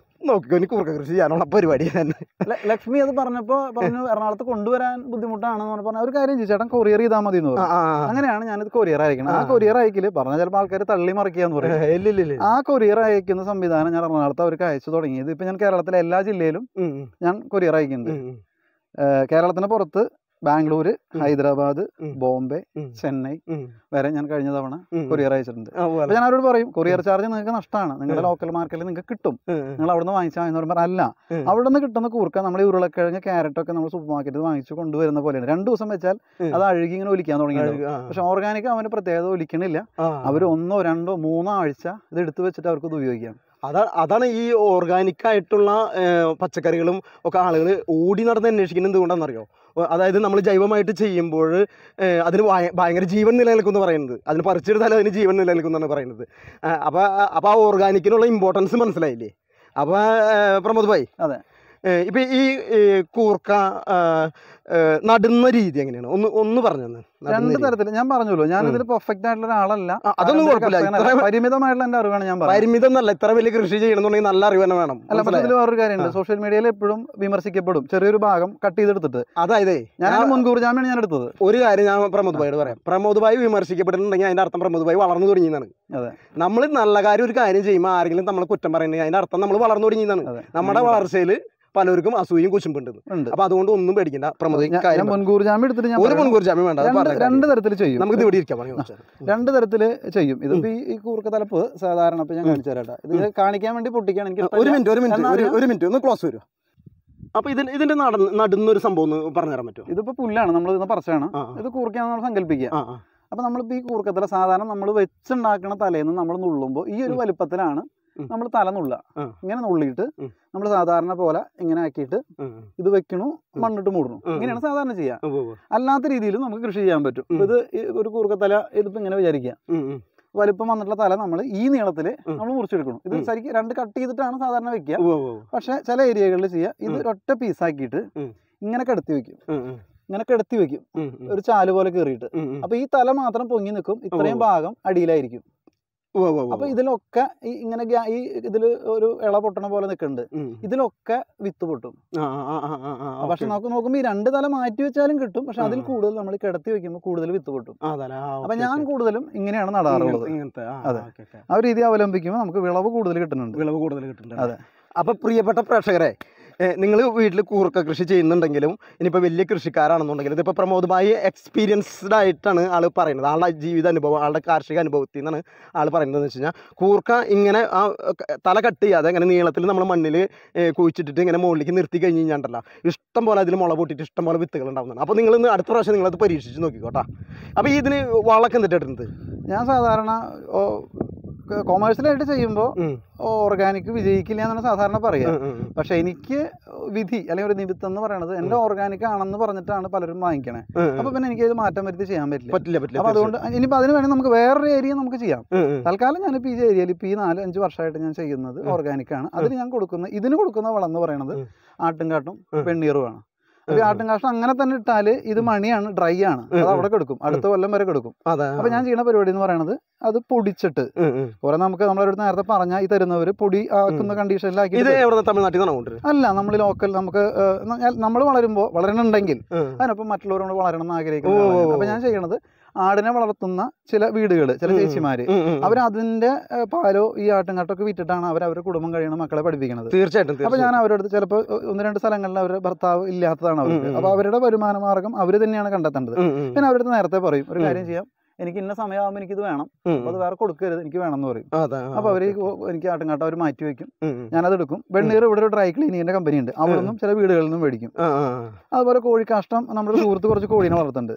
നോക്കിക്കോ, എനിക്ക് കൂർക്ക കൃഷി ചെയ്യാനുള്ള പരിപാടി തന്നെ. ലക്ഷ്മി അത് പറഞ്ഞപ്പോൾ പറഞ്ഞു എറണാകുളത്ത് കൊണ്ടുവരാൻ ബുദ്ധിമുട്ടാണെന്ന് പറഞ്ഞാൽ ഒരു കാര്യം ചേട്ടൻ കൊറിയർ ചെയ്താൽ മതി എന്ന് പറഞ്ഞു. അങ്ങനെയാണ് ഞാനിത് കൊറിയർ അയക്കണം. ആ കൊറിയർ അയക്കല് പറഞ്ഞാൽ ചിലപ്പോൾ ആൾക്കാർ തള്ളി മറിക്കാന്ന് പറയും. ആ കൊറിയർ അയക്കുന്ന സംവിധാനം ഞാൻ എറണാകുളത്ത് അവർക്ക് അയച്ചു തുടങ്ങിയത്. ഇപ്പൊ ഞാൻ കേരളത്തിലെ എല്ലാ ജില്ലയിലും ഞാൻ കൊറിയർ അയക്കുന്നുണ്ട്. കേരളത്തിന് പുറത്ത് ബാംഗ്ലൂര്, ഹൈദരാബാദ്, ബോംബെ, ചെന്നൈ വരെ ഞാൻ കഴിഞ്ഞ തവണ കൊറിയർ അയച്ചിട്ടുണ്ട്. അപ്പൊ ഞാൻ അവരോട് പറയും കൊറിയർ ചാർജ് നിങ്ങൾക്ക് നഷ്ടമാണ്, നിങ്ങളുടെ ലോക്കൽ മാർക്കറ്റിൽ നിങ്ങൾക്ക് കിട്ടും, നിങ്ങൾ അവിടെ നിന്ന് വാങ്ങിച്ചാൽ എന്ന് പറയുമ്പോൾ അല്ല, അവിടെ നിന്ന് കിട്ടുന്ന കൂർക്ക നമ്മൾ ഈ ഉരുളക്കിഴങ്ങ് ക്യാരറ്റൊക്കെ നമ്മൾ സൂപ്പർ മാർക്കറ്റിൽ വാങ്ങിച്ചു കൊണ്ടുവരുന്ന പോലെയാണ്. 2 ദിവസം വെച്ചാൽ അത് അഴുകി ഇങ്ങനെ ഒലിക്കാൻ തുടങ്ങിയത്. പക്ഷെ ഓർഗാനിക് അവന് പ്രത്യേകത ഒലിക്കണില്ല. അവർ 1, 2, 3 ആഴ്ച ഇത് എടുത്തു വെച്ചിട്ട് അവർക്ക് ഇത് ഉപയോഗിക്കാം. അതാണ് ഈ ഓർഗാനിക് ആയിട്ടുള്ള പച്ചക്കറികളും ഒക്കെ ആളുകൾ ഓടി നടന്ന് അന്വേഷിക്കുന്നത് എന്തുകൊണ്ടാണെന്നറിയോ? അതായത് നമ്മൾ ജൈവമായിട്ട് ചെയ്യുമ്പോൾ അതിന് ഭയങ്കര ജീവൻ നിലനിൽക്കും എന്ന് പറയുന്നത്, അതിന് പറിച്ചെടുത്താലും അതിന് ജീവൻ നിലനിൽക്കും എന്നാണ് പറയുന്നത്. അപ്പോൾ ആ ഓർഗാനിക്കിനുള്ള ഇമ്പോർട്ടൻസ് മനസ്സിലായില്ലേ? അപ്പോൾ പ്രമോദ് ഭായി, അതെ, ഇപ്പം ഈ കൂർക്ക നടുന്ന രീതി എങ്ങനെയാണ് ഒന്ന് പറഞ്ഞു തന്നെ. 2 തരത്തിൽ ഞാൻ പറഞ്ഞല്ലോ, ഞാനിതിൽ പെർഫെക്റ്റ് ആയിട്ടുള്ള ഒരാളല്ല, അതൊന്നും കുഴപ്പമില്ല, പരിമിതമായിട്ടുള്ള എന്റെ അറിവാണ് ഞാൻ പറയുന്നത്. പരിമിതം എന്നല്ല, ഇത്ര വലിയ കൃഷി ചെയ്യണമെന്നുണ്ടെങ്കിൽ നല്ല അറിവ് തന്നെ വേണം. അല്ല, പക്ഷേ ഇതിൽ വേറൊരു കാര്യമുണ്ട്, സോഷ്യൽ മീഡിയയിൽ എപ്പോഴും വിമർശിക്കപ്പെടും ചെറിയൊരു ഭാഗം കട്ട് ചെയ്തെടുത്തിട്ട്. അതായത് ഞാൻ മുൻകൂർ ജാമ്യമാണ് ഞാൻ എടുത്തത്. ഒരു കാര്യം ഞാൻ പ്രമോദ് ഭായിയോട് പറയാം. പ്രമോദ് ഭായി വിമർശിക്കപ്പെട്ടിട്ടുണ്ടെങ്കിൽ അതിന്റെ അർത്ഥം പ്രമോദ് ഭായി വളർന്നു തുടങ്ങിയെന്നാണ്. അതെ, നമ്മൾ നല്ല കാര്യം ഒരു കാര്യം ചെയ്യുമ്പോൾ ആരെങ്കിലും നമ്മൾ കുറ്റം പറയുന്നത് അതിന്റെ അർത്ഥം നമ്മൾ വളർന്നു തുടങ്ങിയെന്നാണ്. നമ്മുടെ വളർച്ചയിൽ പലർക്കും അസൂയും കുശുമ്പുണ്ട്. അപ്പൊ അതുകൊണ്ട് ഒന്നും പേടിക്കണ്ട പ്രമോദ്. മുൻകൂർ ജാമ്യം എടുത്തിട്ട് ഒരു മുൻകൂർ ജാമ്യം വേണ്ട, 2 തരത്തിൽ ചെയ്യും. നമുക്ക് ഇവിടെ ഇരിക്കാം, 2 തരത്തിൽ ചെയ്യും. ഇതിപ്പോ ഈ കൂർക്ക തലപ്പ് സാധാരണ ഇപ്പൊ ഞാൻ കാണിച്ചു തരാം. ഇത് കാണിക്കാൻ വേണ്ടി പൊട്ടിക്കാൻ എനിക്ക് ഒരു മിനിറ്റ് ഒന്ന് ക്ലോസ് വരും. അപ്പൊ ഇതിന്റെ നടുന്നൊരു സംഭവം ഒന്ന് പറഞ്ഞുതരാൻ പറ്റുമോ? ഇതിപ്പോ പുല്ലാണ്, നമ്മൾ ഇതിന് പറിച്ചാണ്, ഇത് കൂർക്കയാണെന്ന് നമ്മൾ സങ്കല്പിക്കുക. അപ്പൊ നമ്മളിപ്പോ ഈ കൂർക്കത്തല സാധാരണ നമ്മൾ വെച്ചുണ്ടാക്കുന്ന തലേന്ന് നമ്മൾ നുള്ളുമ്പോൾ ഈ ഒരു വലുപ്പത്തിലാണ് നമ്മൾ തല നുള്ളുക. ഇങ്ങനെ നുള്ളിയിട്ട് നമ്മൾ സാധാരണ പോലെ ഇങ്ങനെ ആക്കിയിട്ട് ഇത് വെക്കണു, മണ്ണിട്ട് മൂടണു, ഇങ്ങനെയാണ് സാധാരണ ചെയ്യുക. അല്ലാത്ത രീതിയിൽ നമുക്ക് കൃഷി ചെയ്യാൻ പറ്റും. ഇത് ഒരു കൂർക്കത്തല ഇതിപ്പോ ഇങ്ങനെ വിചാരിക്കുക, വലിപ്പം വന്നിട്ടുള്ള തല നമ്മൾ ഈ നീളത്തില് നമ്മൾ മുറിച്ചെടുക്കണം. ഇത് ശരിക്കും 2 കട്ട് ചെയ്തിട്ടാണ് സാധാരണ വെക്കുക. പക്ഷെ ചില ഏരിയകളിൽ ചെയ്യുക, ഇത് ഒറ്റ പീസാക്കിയിട്ട് ഇങ്ങനെ കിടത്തി വെക്കും, ഇങ്ങനെ കിടത്തി വെക്കും ഒരു ചാല് പോലെ കയറിയിട്ട്. അപ്പൊ ഈ തല മാത്രം പൊങ്ങി നിൽക്കും, ഇത്രയും ഭാഗം അടിയിലായിരിക്കും. അപ്പൊ ഇതിലൊക്കെ ഇങ്ങനെ ഈ ഇതില് ഒരു ഇള പൊട്ടണ പോലെ നിൽക്കുന്നുണ്ട്, ഇതിലൊക്കെ വിത്ത് പൊട്ടും. പക്ഷെ നോക്കുമ്പോ ഈ 2 തല മാറ്റി വെച്ചാലും കിട്ടും, പക്ഷെ അതിൽ കൂടുതൽ നമ്മൾ കിടത്തി വെക്കുമ്പോൾ കൂടുതൽ വിത്ത് പൊട്ടും. അപ്പൊ ഞാൻ കൂടുതലും ഇങ്ങനെയാണ് നടാറുള്ളത്. അതെ, ആ ഒരു രീതി അവലംബിക്കുമ്പോൾ നമുക്ക് വിളവ് കൂടുതൽ കിട്ടുന്നുണ്ട്. അതെ. അപ്പൊ പ്രിയപ്പെട്ട പ്രേക്ഷകരെ, നിങ്ങൾ വീട്ടിൽ കൂർക്ക കൃഷി ചെയ്യുന്നുണ്ടെങ്കിലും ഇനിയിപ്പോൾ വലിയ കൃഷിക്കാരാണെന്നുണ്ടെങ്കിലും ഇതിപ്പോൾ പ്രമോദ് ഭായി എക്സ്പീരിയൻസ്ഡ് ആയിട്ടാണ് ആൾ പറയുന്നത്. ആളുടെ ജീവിത അനുഭവം, ആളുടെ കാർഷിക അനുഭവത്തിൽ നിന്നാണ് ആൾ പറയുന്നതെന്ന് വെച്ച് കഴിഞ്ഞാൽ കൂർക്ക ഇങ്ങനെ ആ തല കട്ട് ചെയ്യാതെ ഇങ്ങനെ നീളത്തിൽ നമ്മൾ മണ്ണിൽ കുഴിച്ചിട്ടിട്ട് ഇങ്ങനെ മുകളിലേക്ക് നിർത്തി കഴിഞ്ഞ് കഴിഞ്ഞാണ്ടല്ലോ ഇഷ്ടം പോലെ അതിൽ മുള പൊട്ടിയിട്ട് ഇഷ്ടം പോലെ വിത്തുകൾ ഉണ്ടാവുന്നതാണ്. അപ്പോൾ നിങ്ങൾ അടുത്ത പ്രാവശ്യം നിങ്ങളത് പരീക്ഷിച്ച് നോക്കിക്കോട്ടാ. അപ്പോൾ ഇതിന് വളമൊക്കെ എന്തിട്ടുണ്ട്? ഞാൻ സാധാരണ കൊമേഴ്സ്യലായിട്ട് ചെയ്യുമ്പോൾ ഓർഗാനിക് വിജയിക്കില്ല എന്നാണ് സാധാരണ പറയുക. പക്ഷെ എനിക്ക് വിധി അല്ലെങ്കിൽ ഒരു നിമിത്തം എന്ന് പറയുന്നത് എന്റെ ഓർഗാനിക് ആണെന്ന് പറഞ്ഞിട്ടാണ് പലരും വാങ്ങിക്കണേ. അപ്പൊ പിന്നെ എനിക്ക് ഇത് മാറ്റം വരുത്തി ചെയ്യാൻ പറ്റില്ല. അപ്പൊ അതുകൊണ്ട് ഇനിയിപ്പോ അതിന് വേണമെങ്കിൽ നമുക്ക് വേറൊരു ഏരിയ നമുക്ക് ചെയ്യാം. തൽക്കാലം ഞാനിപ്പോ ഈ ഏരിയയിൽ ഇപ്പൊ ഈ 4-5 വർഷമായിട്ട് ഞാൻ ചെയ്യുന്നത് ഓർഗാനിക് ആണ്. അതിന് ഞാൻ ഇതിന് കൊടുക്കുന്ന വളം എന്ന് പറയുന്നത് ആട്ടുംകാട്ടും വെണ്ണീറുമാണ്. അപ്പൊ ആട്ടുംകാഷ്ടം അങ്ങനെ തന്നെ ഇട്ടാല് ഇത് മണിയാണ്, ഡ്രൈ ആണ്, അത് അവിടെ കിടക്കും, അടുത്ത കൊല്ലം വരെ കിടക്കും. അപ്പൊ ഞാൻ ചെയ്യുന്ന പരിപാടി എന്ന് പറയുന്നത് അത് പൊടിച്ചിട്ട് കുറെ നമ്മളൊരു നേരത്തെ പറഞ്ഞ ഈ തരുന്നവര് പൊടി ആക്കുന്ന കണ്ടീഷനിലാക്കി. അല്ല, നമ്മൾ ലോക്കൽ നമുക്ക് നമ്മൾ വളരണുണ്ടെങ്കിൽ അതിനൊപ്പം മറ്റുള്ളവരോട് വളരണം എന്ന് ആഗ്രഹിക്കുന്നത്. അപ്പൊ ഞാൻ ചെയ്യണത് ആടിനെ വളർത്തുന്ന ചില വീടുകൾ, ചില ചേച്ചിമാര്, അവരതിന്റെ പാലോ ഈ ആട്ടുംകാട്ടൊക്കെ വിറ്റിട്ടാണ് അവരുടെ കുടുംബം കഴിയണ മക്കളെ പഠിപ്പിക്കുന്നത്. തീർച്ചയായിട്ടും. അപ്പൊ ഞാൻ അവരുടെ ചിലപ്പോൾ 1-2 സ്ഥലങ്ങളിൽ അവരുടെ ഭർത്താവ് ഇല്ലാത്തതാണ് അവർക്ക്. അപ്പൊ അവരുടെ വരുമാന മാർഗം അവര് തന്നെയാണ് കണ്ടെത്തേണ്ടത്. പിന്നെ അവരുടെ നേരത്തെ പറയും ഒരു കാര്യം ചെയ്യാം, എനിക്ക് ഇന്ന സമയമാകുമ്പോൾ എനിക്കിത് വേണം, അപ്പൊ അത് വേറെ കൊടുക്കരുത്, എനിക്ക് വേണം എന്ന് പറയും. അപ്പൊ അവര് എനിക്ക് ആട്ടുംകാട്ടം അവർ മാറ്റി വെക്കും, ഞാനത് എടുക്കും. വെണ്ണീർ ഇവിടെ ഒരു ഡ്രൈ ക്ലീനിങ്ങിന്റെ കമ്പനി ഉണ്ട്, അവിടെ നിന്നും ചില വീടുകളിൽ നിന്നും മേടിക്കും. അതുപോലെ കോഴിക്കാഷ്ടം, നമ്മുടെ സുഹൃത്ത് കുറച്ച് കോഴീനെ വളർത്തുന്നുണ്ട്,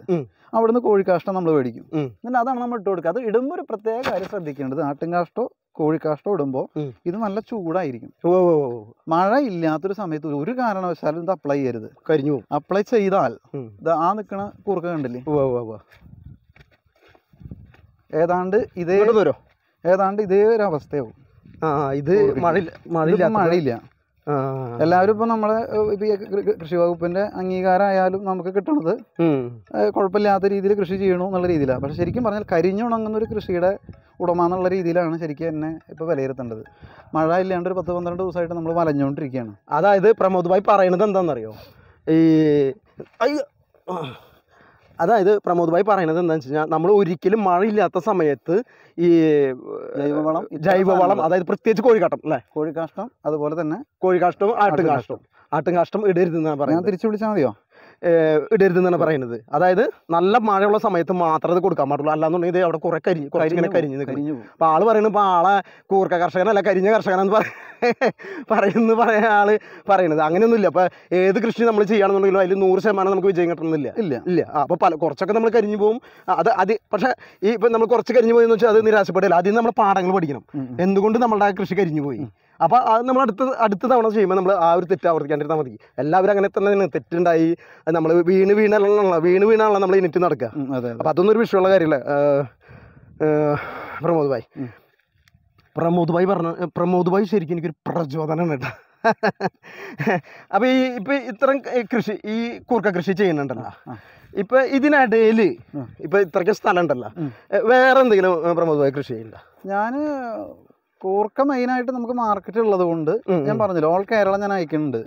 അവിടുന്ന് കോഴിക്കാഷ്ടം നമ്മൾ മേടിക്കും. എന്നിട്ട് അതാണ് നമ്മൾ ഇട്ട് കൊടുക്കുക. അത് ഇടുമ്പോൾ ഒരു പ്രത്യേക കാര്യം ശ്രദ്ധിക്കേണ്ടത്, ആട്ടുംകാഷ്ടോ കോഴിക്കാഷ്ടം ഇടുമ്പോൾ ഇത് നല്ല ചൂടായിരിക്കും. മഴ ഇല്ലാത്തൊരു സമയത്ത് ഒരു കാരണവശാലും ഇത് അപ്ലൈ ചെയ്യരുത്, കരിഞ്ഞു. അപ്ലൈ ചെയ്താൽ ആ നിൽക്കണ കൂർക്ക കണ്ടില്ലേ, ഏതാണ്ട് ഇതേ ഒരു അവസ്ഥയാവും. ഇത് മഴയില്ല. എല്ലാവരും ഇപ്പൊ നമ്മളെ കൃഷി വകുപ്പിന്റെ അംഗീകാരമായാലും നമുക്ക് കിട്ടണത് കുഴപ്പമില്ലാത്ത രീതിയിൽ കൃഷി ചെയ്യണു എന്നുള്ള രീതിയിലാണ്. പക്ഷെ ശരിക്കും പറഞ്ഞാൽ കരിഞ്ഞുണങ്ങുന്ന ഒരു കൃഷിയുടെ ഉടമ എന്നുള്ള രീതിയിലാണ് ശരിക്കും എന്നെ ഇപ്പൊ വിലയിരുത്തേണ്ടത്. മഴ ഇല്ലാണ്ട് ഒരു 10-12 ദിവസമായിട്ട് നമ്മൾ വലഞ്ഞുകൊണ്ടിരിക്കുകയാണ്. അതായത് പ്രമോദ് ഭായി പറയുന്നത് എന്താണെന്നറിയോ, പ്രമോദ് ഭായി പറയുന്നത് എന്താണെന്ന് വെച്ച് കഴിഞ്ഞാൽ, നമ്മൾ ഒരിക്കലും മഴയില്ലാത്ത സമയത്ത് ഈ ജൈവവളം, അതായത് പ്രത്യേകിച്ച് കോഴിക്കാട്ടം അല്ലേ, കോഴിക്കാഷ്ടം, അതുപോലെ തന്നെ കോഴിക്കാഷ്ടവും ആട്ടുംകാഷ്ടം ഇടരുതെന്നാണ് പറയുന്നത്. ഞാൻ തിരിച്ചു വിളിച്ചാൽ മതിയോ? ഇടരുതെന്നാണ് പറയുന്നത്. അതായത് നല്ല മഴയുള്ള സമയത്ത് മാത്രമേ അത് കൊടുക്കാൻ പാടുള്ളൂ, അല്ലാന്നുണ്ടെങ്കിൽ ഇത് അവിടെ കുറെ കരിഞ്ഞു. അപ്പൊ ആള് പറയുന്നത്, ഇപ്പൊ ആളെ കൂർക്ക കർഷകനല്ല കരിഞ്ഞ കർഷകനെന്ന് പറയാ ആള് പറയണത്. അങ്ങനെയൊന്നുമില്ല. അപ്പൊ ഏത് കൃഷി നമ്മൾ ചെയ്യുകയാണെന്നുണ്ടെങ്കിലും അതിൽ 100% നമുക്ക് വിജയം കിട്ടണമെന്നില്ല. ഇല്ല. അപ്പൊ കുറച്ചൊക്കെ നമ്മൾ കരിഞ്ഞു പോകും. അത് പക്ഷെ ഈ ഇപ്പൊ നമ്മൾ കുറച്ച് കരിഞ്ഞു പോയെന്ന് വെച്ചാൽ അത് നിരാശപ്പെടില്ല. അതിൽ നമ്മൾ പാഠങ്ങൾ പഠിക്കണം, എന്തുകൊണ്ട് നമ്മളുടെ കൃഷി കരിഞ്ഞു പോയി. അപ്പൊ അത് നമ്മൾ അടുത്ത തവണ ചെയ്യുമ്പോൾ നമ്മൾ ആ ഒരു തെറ്റ് ആവർത്തിക്കാണ്ടിരുന്നാൽ മതി. എല്ലാവരും അങ്ങനെ തന്നെ തെറ്റുണ്ടായി നമ്മൾ വീണാണല്ലോ നമ്മൾ ഇനിറ്റ് നടക്കുക. അപ്പൊ അതൊന്നും ഒരു വിഷയമുള്ള കാര്യമല്ല. പ്രമോദ് ഭായി ശരിക്കും എനിക്കൊരു പ്രചോദനമാണ് കേട്ടോ. അപ്പൊ ഇപ്പൊ ഇത്തരം കൃഷി, ഈ കൂർക്ക കൃഷി ചെയ്യുന്നുണ്ടല്ലോ, ഇപ്പൊ ഇതിനിടയിൽ ഇപ്പൊ ഇത്രയ്ക്ക് സ്ഥലം ഉണ്ടല്ലോ, വേറെ എന്തെങ്കിലും പ്രമോദ് ഭായി കൃഷി ചെയ്യണ്ട? ഞാന് കൂർക്ക മെയിനായിട്ട് നമുക്ക് മാർക്കറ്റ് ഉള്ളത് കൊണ്ട്, ഞാൻ പറഞ്ഞല്ലോ ഓൾ കേരള ഞാൻ അയക്കുന്നുണ്ട്.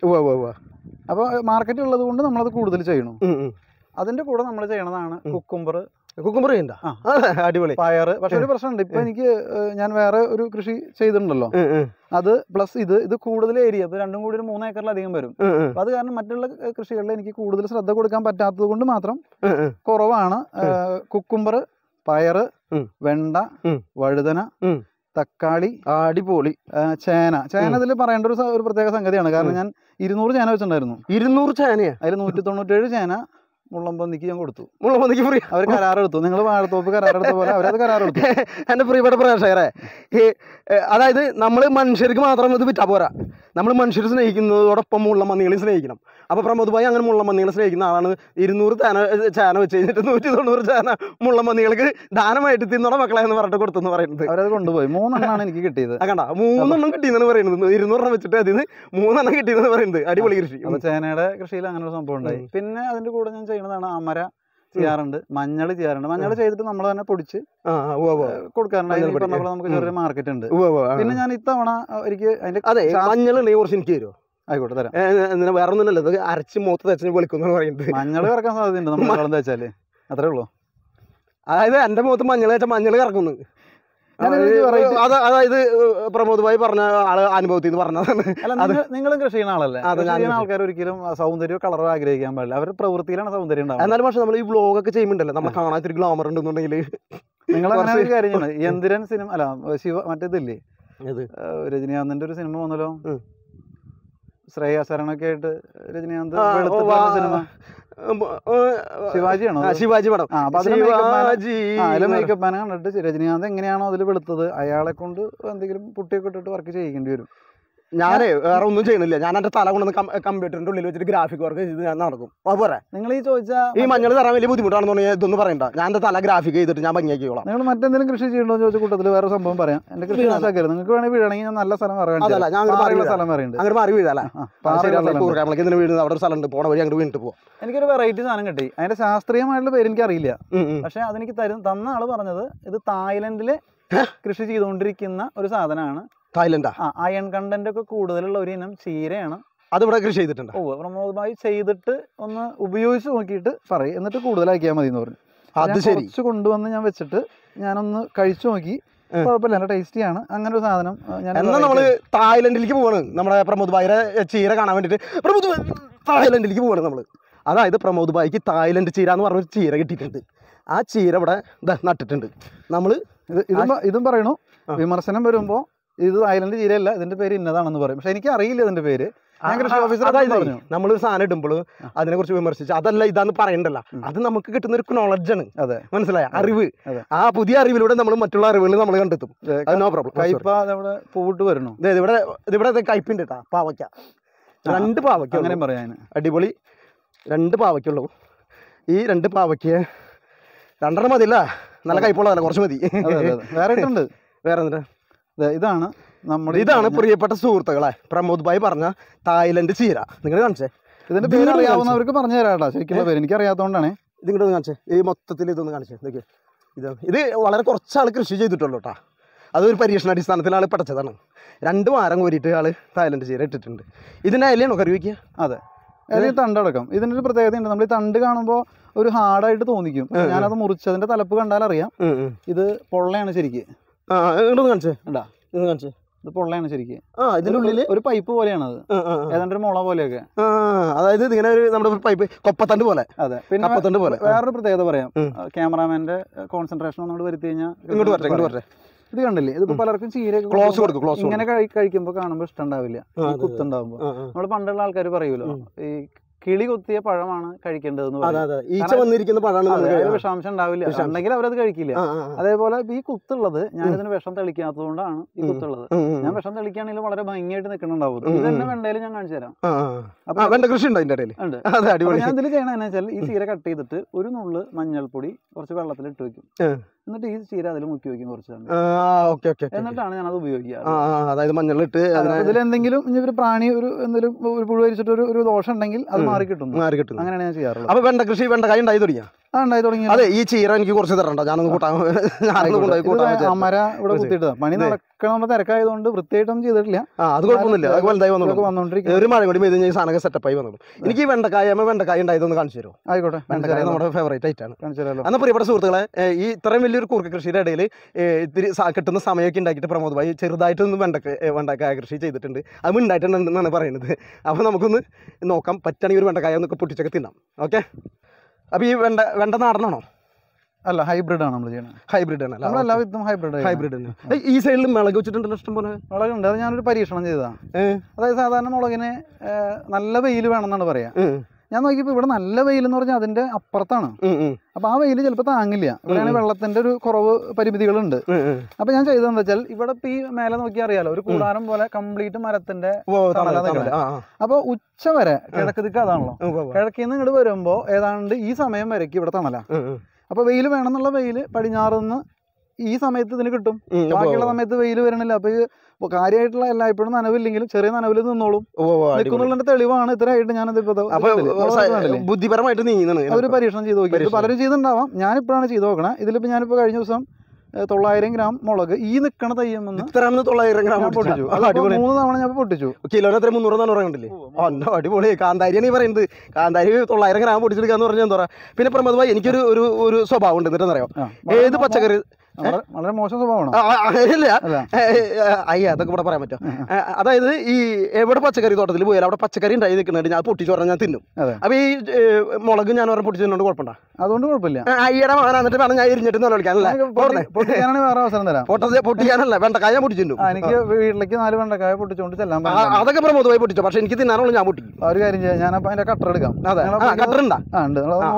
അപ്പൊ മാർക്കറ്റ് ഉള്ളത് കൊണ്ട് നമ്മളത് കൂടുതൽ ചെയ്യണം. അതിന്റെ കൂടെ നമ്മൾ ചെയ്യണതാണ് കുക്കുംബർ ചെയ്യണ്ട, അടിപൊളി പയറ്. പക്ഷെ ഒരു പ്രശ്നമുണ്ട്, ഇപ്പൊ എനിക്ക് ഞാൻ വേറെ ഒരു കൃഷി ചെയ്തിട്ടുണ്ടല്ലോ, അത് പ്ലസ് ഇത് കൂടുതൽ ഏരിയ, ഇപ്പൊ രണ്ടും കൂടി ഒരു 3 ഏക്കറിലധികം വരും. അപ്പൊ അത് കാരണം മറ്റുള്ള കൃഷികളിൽ എനിക്ക് കൂടുതൽ ശ്രദ്ധ കൊടുക്കാൻ പറ്റാത്തത് കൊണ്ട് മാത്രം കുറവാണ്. കുക്കുംബർ, പയറ്, വെണ്ട, വഴുതന, തക്കാളി, അടിപൊളി, ചേന ഇതിൽ പറയേണ്ട ഒരു പ്രത്യേക സംഗതിയാണ്. കാരണം ഞാൻ 200 ചേന വെച്ചിട്ടുണ്ടായിരുന്നു. 200 ചേനയാ? അതിൽ 197 ചേന മുള്ളംപന്നിക്ക് ഞാൻ കൊടുത്തു. മുള്ളംപന്നിക്ക് ഫ്രീ അവർ കരാറെടുത്തു. നിങ്ങൾ വാഴത്തോപ്പ് കരാറെടുത്ത പോലെ അവരത് കരാറെടുത്തു. എൻ്റെ പ്രിയപ്പെട്ട പ്രേക്ഷകരെ, അതായത് നമ്മൾ മനുഷ്യർക്ക് മാത്രം ഇത് വിറ്റാ പോരാ, നമ്മൾ മനുഷ്യർ സ്നേഹിക്കുന്നതോടൊപ്പം മുള്ളംപന്നികളെ സ്നേഹിക്കണം. അപ്പോൾ പ്രമോദ് ഭായി അങ്ങനെ മുള്ളംപന്നികളെ സ്നേഹിക്കുന്ന ആളാണ്. 200 ചേന വെച്ച് കഴിഞ്ഞിട്ട് 190 ചേന മുള്ളംപന്നികൾക്ക് ദാനമായിട്ട് തിന്നോടെ മക്കളെ എന്ന് പറഞ്ഞിട്ട് കൊടുത്തെന്ന് പറയുന്നത്. അവരത് കൊണ്ടുപോയി. 3 എണ്ണമാണ് എനിക്ക് കിട്ടിയത്. കണ്ട, 3 എണ്ണം കിട്ടിയെന്നാണ് പറയുന്നത്. 200 എണ്ണം വെച്ചിട്ട് അതിന് 3 എണ്ണം കിട്ടിയെന്ന് പറയുന്നത്. അടിപൊളി കൃഷി. അപ്പോൾ ചേനയുടെ കൃഷിയിൽ അങ്ങനെ ഒരു സംഭവം ഉണ്ടായി. പിന്നെ അതിന്റെ കൂടെ ഞാൻ ചെയ്യുന്നതാണ് അമര ചെയ്യാറുണ്ട്, മഞ്ഞൾ ചെയ്യാറുണ്ട്. മഞ്ഞൾ ചെയ്തിട്ട് നമ്മൾ തന്നെ പൊടിച്ച് കൊടുക്കാറുണ്ട്. നമുക്ക് ചെറിയ മാർക്കറ്റ് ഉണ്ട്. പിന്നെ ഞാൻ ഇത്തവണ എനിക്ക് അതിന്റെ മഞ്ഞൾ കുറച്ച് എനിക്ക് തരുമോ? ആയിക്കോട്ടെ, തരാം. വേറെ ഒന്നുമില്ലല്ലോ, ഇത് അരച്ച് മൂത്ത് തേച്ച് വിളിക്കുന്നു പറയുന്നത്. മഞ്ഞൾ കറക്കാൻ സാധ്യതയുണ്ട് നമ്മൾ വെള്ളം തേച്ചാല്, അത്രേ ഉള്ളൂ. അതായത് എന്റെ മുഖത്ത് മഞ്ഞൾ തേച്ചാൽ മഞ്ഞൾ കറക്കുന്നു. അതായത് പ്രമോദ് ഭായി പറഞ്ഞ ആള് അനുഭവത്തിൽ നിന്ന് പറഞ്ഞതാണ്. നിങ്ങളും കൃഷി ചെയ്യുന്ന ആളല്ലേ? ആൾക്കാർ ഒരിക്കലും സൗന്ദര്യം കളറോ ആഗ്രഹിക്കാൻ പാടില്ല, അവരുടെ പ്രവൃത്തിയിലാണ് സൗന്ദര്യം ഉണ്ടാവുക. എന്നാലും പക്ഷെ നമ്മൾ ഈ വ്ലോഗ് ഒക്കെ ചെയ്യുമ്പോണ്ടല്ലോ, നമ്മൾ കാണാത്തൊരു ഗ്ലാമർ ഉണ്ടെന്നുണ്ടെങ്കിൽ നിങ്ങൾ അങ്ങനെ ഒരു കാര്യമാണ്. യന്ത്രൻ സിനിമ അല്ല, മറ്റേതില്ലേ, രജനീകാന്തിന്റെ ഒരു സിനിമ വന്നല്ലോ, ശ്രേയ ശരണൊക്കെ ആയിട്ട് രജനീകാന്ത് സിനിമ, ശിവാജിയാണോ? ശിവാജി പടം. അതിലെ മേക്കപ്പ് മാനെ കണ്ടിട്ട് രജനീകാന്ത് എങ്ങനെയാണോ അതിൽ വെളുത്തത്, അയാളെ കൊണ്ട് എന്തെങ്കിലും പുട്ടിയൊക്കെ ഇട്ടിട്ട് വർക്ക് ചെയ്യിക്കേണ്ടി വരും. ഞാനേ വേറെ ഒന്നും ചെയ്യണില്ല. ഞാൻ എന്റെ തല കൊണ്ടുവന്ന് കമ്പ്യൂട്ടറിന്റെ ഉള്ളിൽ വെച്ചിട്ട് ഗ്രാഫിക് വർക്ക് ചെയ്ത് ഞാൻ നടക്കും. അതുപോലെ നിങ്ങൾ ഈ ചോദിച്ചാൽ ഈ മഞ്ഞൾ തരാൻ വലിയ ബുദ്ധിമുട്ടാണെന്ന് പറഞ്ഞാൽ ഇതൊന്നും പറയണ്ട. ഞാൻ എന്റെ തല ഗ്രാഫിക് ചെയ്തിട്ട് ഞാൻ ഭംഗിയാക്കിക്കോളാം. നിങ്ങൾ മറ്റെന്തെങ്കിലും കൃഷി ചെയ്യണോ എന്ന് ചോദിച്ച കൂട്ടത്തിൽ വേറെ സംഭവം പറയാം. എന്റെ കൃഷി നാശാക്കരുത്. നിങ്ങൾക്ക് വേണമെങ്കിൽ വീഴണമെങ്കിൽ ഞാൻ നല്ല സ്ഥലം പറയുന്നുണ്ട്. അങ്ങനെ മാറി വീഴാല്ലേ? ഇതിന് വീഴുന്നത് അവിടെ ഒരു സ്ഥലം ഉണ്ട്, പോണ വഴി അങ്ങോട്ട് വീണിട്ട് പോവാം. എനിക്കൊരു വെറൈറ്റി സാധനം കിട്ടി. അതിന്റെ ശാസ്ത്രീയമായിട്ടുള്ള പേര് എനിക്ക് അറിയില്ല. പക്ഷെ അതെനിക്ക് തന്ന ആള് പറഞ്ഞത് ഇത് തായ്ലൻഡില് കൃഷി ചെയ്തുകൊണ്ടിരിക്കുന്ന ഒരു സാധനമാണ്. തായ്ലൻഡാ? അയൺ കണ്ടന്റ് ഒക്കെ കൂടുതലുള്ള ഒരു ഇനം ചീരയാണ്. അതിവിടെ കൃഷി ചെയ്തിട്ടുണ്ട്. പ്രമോദ് ഭായി ചെയ്തിട്ട് ഒന്ന് ഉപയോഗിച്ച് നോക്കിയിട്ട് പറയും, എന്നിട്ട് കൂടുതലാക്കിയാൽ മതി എന്ന് പറഞ്ഞു. അത് ശരി. കുറച്ച് കൊണ്ടുവന്ന് ഞാൻ വെച്ചിട്ട് ഞാനൊന്ന് കഴിച്ചു നോക്കി, കുഴപ്പമില്ല, നല്ല ടേസ്റ്റിയാണ്. അങ്ങനെ ഒരു സാധനം. എന്നാൽ നമ്മള് തായ്ലൻഡിലേക്ക് പോവാണ്, നമ്മുടെ പ്രമോദ് ഭായിയുടെ ചീര കാണാൻ വേണ്ടിട്ട്. തായ്ലൻഡിലേക്ക് പോവാണ് നമ്മള്. അതായത് പ്രമോദ് ഭായിക്ക് തായ്ലൻഡ് ചീര എന്ന് പറഞ്ഞൊരു ചീര കിട്ടിയിട്ടുണ്ട്. ആ ചീര ഇവിടെ നട്ടിട്ടുണ്ട് നമ്മൾ. ഇതും പറയണു വിമർശനം വരുമ്പോ ഇത് തായ്ലൻഡ് ചീരയല്ല, ഇതിന്റെ പേര് ഇന്നതാണെന്ന് പറയും. പക്ഷെ എനിക്ക് അറിയില്ല ഇതിന്റെ പേര്. നമ്മളൊരു സാധനം ഇടുമ്പോൾ അതിനെ കുറിച്ച് വിമർശിച്ച് അതല്ല ഇതാന്ന് പറയണ്ടല്ലോ, അത് നമുക്ക് കിട്ടുന്ന ഒരു നോളജാണ്. അതെ, മനസ്സിലായ അറിവ്. ആ പുതിയ അറിവിലൂടെ നമ്മൾ മറ്റുള്ള അറിവുകൾ നമ്മൾ കണ്ടെത്തും. No problem. കയ്പ പൂവിട്ട് വരണു. ഇവിടെ കയ്പിണ്ട് കേട്ടാ. പാവയ്ക്ക, 2 പാവയ്ക്ക അങ്ങനെ പറയാൻ അടിപൊളി. 2 പാവയ്ക്കുള്ളൂ. ഈ 2 പാവയ്ക്ക് 2 മതിയല്ല, നല്ല കയ്പുള്ളതല്ല, കുറച്ച് മതി. വേറെ ഇട്ടുണ്ട്. വേറെ എന്താ? ഇതാണ് ഇതാണ് പ്രിയപ്പെട്ട സുഹൃത്തുക്കളെ പ്രമോദ് ഭായി പറഞ്ഞ തായ്ലൻഡ് ചീര. നിങ്ങൾ കാണിച്ചേ, ഇതിന്റെ പേര് അറിയാവുന്നവർക്ക് പറഞ്ഞു തരാട്ടാ. ശരിക്കും പേര് എനിക്ക് അറിയാത്തതുകൊണ്ടാണ്. ഇതിങ്ങോട്ട് കാണിച്ചേ, ഈ മൊത്തത്തിൽ ഇതൊന്ന് കാണിച്ചേ. ഇത് വളരെ കുറച്ചാൾ കൃഷി ചെയ്തിട്ടുള്ളൂ കേട്ടോ. അതൊരു പരീക്ഷണാടിസ്ഥാനത്തിൽ ആൾ പഠിച്ചതാണ്. 2 വാരം കോരിയിട്ട് ആൾ തായ്ലൻഡ് ചീര ഇട്ടിട്ടുണ്ട്. ഇതിൻ്റെ ഇലയാണോ കറി വയ്ക്കുക? അതെ, അല്ലെങ്കിൽ തണ്ടടക്കം. ഇതിൻ്റെ ഒരു പ്രത്യേകത ഉണ്ട്. നമ്മൾ ഈ തണ്ട് കാണുമ്പോൾ ഒരു ഹാർഡായിട്ട് തോന്നിക്കും. ഞാനത് മുറിച്ചതിന്റെ തലപ്പ് കണ്ടാൽ അറിയാം ഇത് പൊള്ളയാണ് ശരിക്ക്. കാണിച്ചേ, കാണിച്ചേ. ഇത് പൊള്ളയാണ് ശരിക്ക്. ഇതിന്റെ ഉള്ളിൽ ഒരു പൈപ്പ് പോലെയാണ് അത്, ഏതാണ്ട് ഒരു മുള പോലെയൊക്കെ. അതായത് ഇങ്ങനെ ഒരു നമ്മുടെ പൈപ്പ് കൊപ്പത്തണ്ട് പോലെ. അതെ. പിന്നെ വേറൊരു പ്രത്യേകത പറയാം. ക്യാമറാമാന്റെ കോൺസെൻട്രേഷൻ ഒന്നുകൂടി വരുത്തി കഴിഞ്ഞാൽ ഇങ്ങോട്ട് വരട്ടെ. ഇത് കണ്ടില്ലേ, ഇതിപ്പോ പലർക്കും ചീരയൊക്കെ ക്ലോസ് കൊടുക്കും. ഇങ്ങനെ കഴിക്കുമ്പോ കാണുമ്പോൾ ഇഷ്ടം ഉണ്ടാവില്ല, കുത്തുണ്ടാവുമ്പോ. നമ്മള് പണ്ടുള്ള ആൾക്കാർ പറയുമല്ലോ, ഈ കിളി കൊത്തിയ പഴമാണ് കഴിക്കേണ്ടതെന്ന് പറയും. ഈച്ച വന്നിരിക്കുന്ന പഴമാണ്, വിഷാംശം ഉണ്ടാവില്ല, ഉണ്ടെങ്കിൽ അവരത് കഴിക്കില്ല. അതേപോലെ ഈ കുത്തുള്ളത് ഞാനിതിന് വിഷം തെളിക്കാത്തത് കൊണ്ടാണ് ഈ കുത്തുള്ളത്. ഞാൻ വിഷം തെളിക്കുകയാണെങ്കിൽ വളരെ ഭംഗിയായിട്ട് നിൽക്കണുണ്ടാവും. ഇത് തന്നെ വെണ്ടയിൽ ഞാൻ കാണിച്ചു തരാം. കൃഷി ഉണ്ട്. ഞാൻ ഇതിൽ ചെയ്യണമെന്ന് വെച്ചാൽ ഈ ചീര കട്ട് ചെയ്തിട്ട് ഒരു നുള്ള് മഞ്ഞൾപ്പൊടി കുറച്ച് വെള്ളത്തിൽ ഇട്ട് വെക്കും. എന്നിട്ട് ഈ ചീര അതിൽ മുക്കി വെക്കും കുറച്ച്. എന്നിട്ടാണ് ഞാൻ അത് ഉപയോഗിക്കുക. അതായത് മഞ്ഞളിട്ട് ഇതിലെന്തെങ്കിലും ഒരു പ്രാണി ഒരു എന്തെങ്കിലും പുഴു വരിച്ചിട്ട് ഒരു ദോഷം ഉണ്ടെങ്കിൽ അത് മാറി കിട്ടും. അങ്ങനെയാണ് ഞാൻ ചെയ്യാറുള്ളത്. അപ്പൊ വെണ്ടക്കായ ഉണ്ടായി തുടങ്ങിയ ഉണ്ടായി തുടങ്ങി. അതെ, ഈ ചീര എനിക്ക് കുറച്ച് തരണ്ട, ഞാനൊന്ന് കൂട്ടാൻ. അമര ഇവിടെ കുത്തിയിട്ടതാ. പണി നടക്കണ തിരക്കായതുകൊണ്ട് വൃത്തിയായിട്ടൊന്നും ചെയ്തിട്ടില്ല. അത് കുഴപ്പമൊന്നുമില്ല, അത് വലുതായി വന്നോണ്ടിരിക്കും. ഒരു മഴ കൂടി പെയ്ത് സാധനം സെറ്റപ്പായി വന്നു. എനിക്ക് ഈ വെണ്ടക്കായ ഉണ്ടായതൊന്ന് കാണിച്ചു തരുമോ? ആയിക്കോട്ടെ. വെണ്ടക്കായ നമ്മുടെ ഫേവറേറ്റ് ആയിട്ടാണ്. എന്നാൽ പ്രിയപ്പെട്ട സുഹൃത്തുക്കളെ, ഈ ഇത്രയും വലിയൊരു കൂർക്ക കൃഷിയുടെ ഇടയിൽ ഇത്തിരി കിട്ടുന്ന സമയമൊക്കെ ഉണ്ടാക്കിയിട്ട് പ്രമോദ് ഭായി ചെറുതായിട്ടൊന്ന് വെണ്ടക്കായ കൃഷി ചെയ്തിട്ടുണ്ട്. അത് ഉണ്ടായിട്ടുണ്ടെന്നാണ് പറയുന്നത്. അപ്പോൾ നമുക്കൊന്ന് നോക്കാം, പറ്റുകയാണെങ്കിൽ ഒരു വെണ്ടക്കായ ഒന്നൊക്കെ പൊട്ടിച്ചൊക്കെ തിന്നാം. ഓക്കെ. അപ്പോൾ ഈ വെണ്ട നാടനാണോ? അല്ല, ഹൈബ്രിഡ് ആണ് നമ്മൾ ചെയ്യുന്നത്. ഹൈബ്രിഡ് ആണ്. നമ്മളെല്ലാ വിധം ഹൈബ്രിഡ് തന്നെ. ഈ സൈഡിൽ മുളക് വെച്ചിട്ടുണ്ടല്ലോ ഇഷ്ടം പോലെ. മുളകുണ്ട്. അത് ഞാനൊരു പരീക്ഷണം ചെയ്തതാണ്. അതായത് സാധാരണ മുളകിന് നല്ല വെയിൽ വേണമെന്നാണ് പറയാ. ഞാൻ നോക്കിയപ്പോൾ ഇവിടെ നല്ല വെയിൽ എന്ന് പറഞ്ഞാൽ അതിന്റെ അപ്പുറത്താണ്. അപ്പൊ ആ വെയിൽ ചിലപ്പോൾ താങ്ങില്ല. ഇവിടെയാണ് വെള്ളത്തിന്റെ ഒരു കുറവ് പരിമിതികളുണ്ട്. അപ്പൊ ഞാൻ ചെയ്തതെന്ന് വെച്ചാൽ ഇവിടെ ഇപ്പൊ ഈ മേലെ നോക്കി അറിയാലോ, ഒരു കൂടാരം പോലെ കംപ്ലീറ്റ് മരത്തിന്റെ. അപ്പൊ ഉച്ച വരെ കിഴക്ക് ദിക്ക് അതാണല്ലോ, കിഴക്കിന്ന് ഇങ്ങോട്ട് വരുമ്പോ ഏതാണ്ട് ഈ സമയം വരയ്ക്ക് ഇവിടെ തണല. അപ്പൊ വെയിൽ വേണമെന്നുള്ള വെയിൽ പടിഞ്ഞാറുന്ന് ഈ സമയത്ത് ഇതിന് കിട്ടും. ബാക്കിയുള്ള സമയത്ത് വെയിൽ വരണില്ല. അപ്പൊ കാര്യമായിട്ടുള്ള എല്ലായ്പ്പോഴും നനവില്ലെങ്കിലും ചെറിയ നനവിൽ നിന്നോളും. നിൽക്കുന്നുള്ളതിന്റെ തെളിവാണ് ഇത്രയായിട്ട് ഞാനത് ബുദ്ധിപരമായിട്ട് ഒരു പരീക്ഷണം ചെയ്ത് നോക്കി. പലരും ചെയ്തിട്ടുണ്ടാവാം. ഞാനിപ്പോഴാണ് ചെയ്ത് നോക്കണേ. ഇതിലിപ്പോ ഞാനിപ്പോ കഴിഞ്ഞ ദിവസം 900 ഗ്രാം മുളക് ഈ നിൽക്കണ തയ്യുമെന്ന് 900 ഗ്രാം പൊട്ടിച്ചു. 3 തവണ ഞാൻ പൊട്ടിച്ചു. കിലോന് 300-400 കണ്ടില്ലേ? അടിപൊളി. കാന്താരിയാണ് ഈ പറയുന്നത്. കാന്താരി 900 ഗ്രാം പൊടിച്ചെടുക്കാന്ന് പറഞ്ഞാൽ എന്താ പറയാ. പിന്നെ പ്രമോദ് ഭായി, എനിക്കൊരു ഒരു സ്വഭാവം ഉണ്ട്. എന്നിട്ടെന്നറിയാം, ഏത് പച്ചക്കറി വളരെ മോശം സ്വഭാവമാണ്. അതൊക്കെ ഇവിടെ പറയാൻ പറ്റും. അതായത് ഈ എവിടെ പച്ചക്കറി തോട്ടത്തിൽ പോയാലും അവിടെ പച്ചക്കറി ഉണ്ടായി നിൽക്കുന്നുണ്ട്, ഞാൻ പൊട്ടിച്ചു പറഞ്ഞാൽ ഞാൻ തിന്നും. അപ്പൊ ഈ മുളക് ഞാൻ പറഞ്ഞ പൊട്ടിച്ചു തിന്നോണ്ട് കുഴപ്പമില്ല. അതുകൊണ്ട് കുഴപ്പമില്ല. അയ്യടെ എന്നിട്ട് വേണം ഞാൻ ഇരിഞ്ഞിട്ട് വിളിക്കാനല്ലേ. പൊട്ടിക്കാനാണ് വേറെ അവസരം തരാം. പൊട്ടിക്കാനല്ല, വെണ്ടക്കായ പൊട്ടിച്ചു. എനിക്ക് വീട്ടിലേക്ക് 4 വെണ്ടക്കായ പൊട്ടിച്ചോണ്ട് ചെല്ലാൻ. അതൊക്കെ പ്രമോദമായി പൊട്ടിച്ചു. പക്ഷെ എനിക്ക് തിന്നാനുള്ള ഞാൻ പൊട്ടിക്കും. ഒരു കാര്യം ചെയ്യാം, ഞാൻ അപ്പൊ അതിന്റെ കട്ടർ എടുക്കാം. അതെ, കട്ടർ ഉണ്ടാ.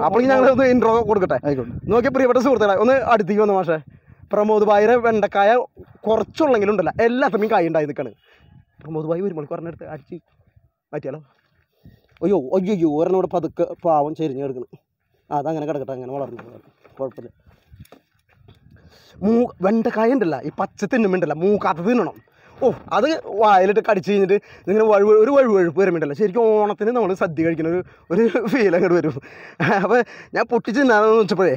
അപ്പോൾ ഞങ്ങൾ ഒന്ന് ഇൻട്രോ കൊടുക്കട്ടെ. നോക്കിയ പ്രിയപ്പെട്ട സുഹൃത്തുക്കളെ, ഒന്ന് അടുത്തേക്ക് വന്നു. പക്ഷേ പ്രമോദ് ഭായിയുടെ വെണ്ടക്കായ കുറച്ചുള്ളെങ്കിലും ഉണ്ടല്ലോ, എല്ലാത്തിനും കായ ഉണ്ടായി നിൽക്കണ്. പ്രമോദ് ഭായി 1 മണിക്കൂർ പറഞ്ഞെടുത്ത് അടിച്ച് മാറ്റിയാലോ? അയ്യോ ഒരെണ്ണം ഇവിടെ പതുക്കെ പാവം ചെരിഞ്ഞ് കിടക്കണം. അതങ്ങനെ കിടക്കട്ടെ, അങ്ങനെ വളർന്നു, കുഴപ്പമില്ല. വെണ്ടക്കായ ഉണ്ടല്ല, ഈ പച്ച തിന്നുമ്പോണ്ടല്ല, മൂക്കാത്ത തിന്നണം. അത് വായിലിട്ട് കടിച്ച് കഴിഞ്ഞിട്ട് ഇങ്ങനെ ഒരു വഴുവഴുപ്പ് വരുമ്പോണ്ടല്ലോ, ശരിക്കും ഓണത്തിന് നമ്മൾ സദ്യ കഴിക്കുന്ന ഒരു ഫീൽ അങ്ങോട്ട് വരും. അപ്പോൾ ഞാൻ പൊട്ടിച്ച് തിന്നാന്ന് വെച്ചപ്പോഴേ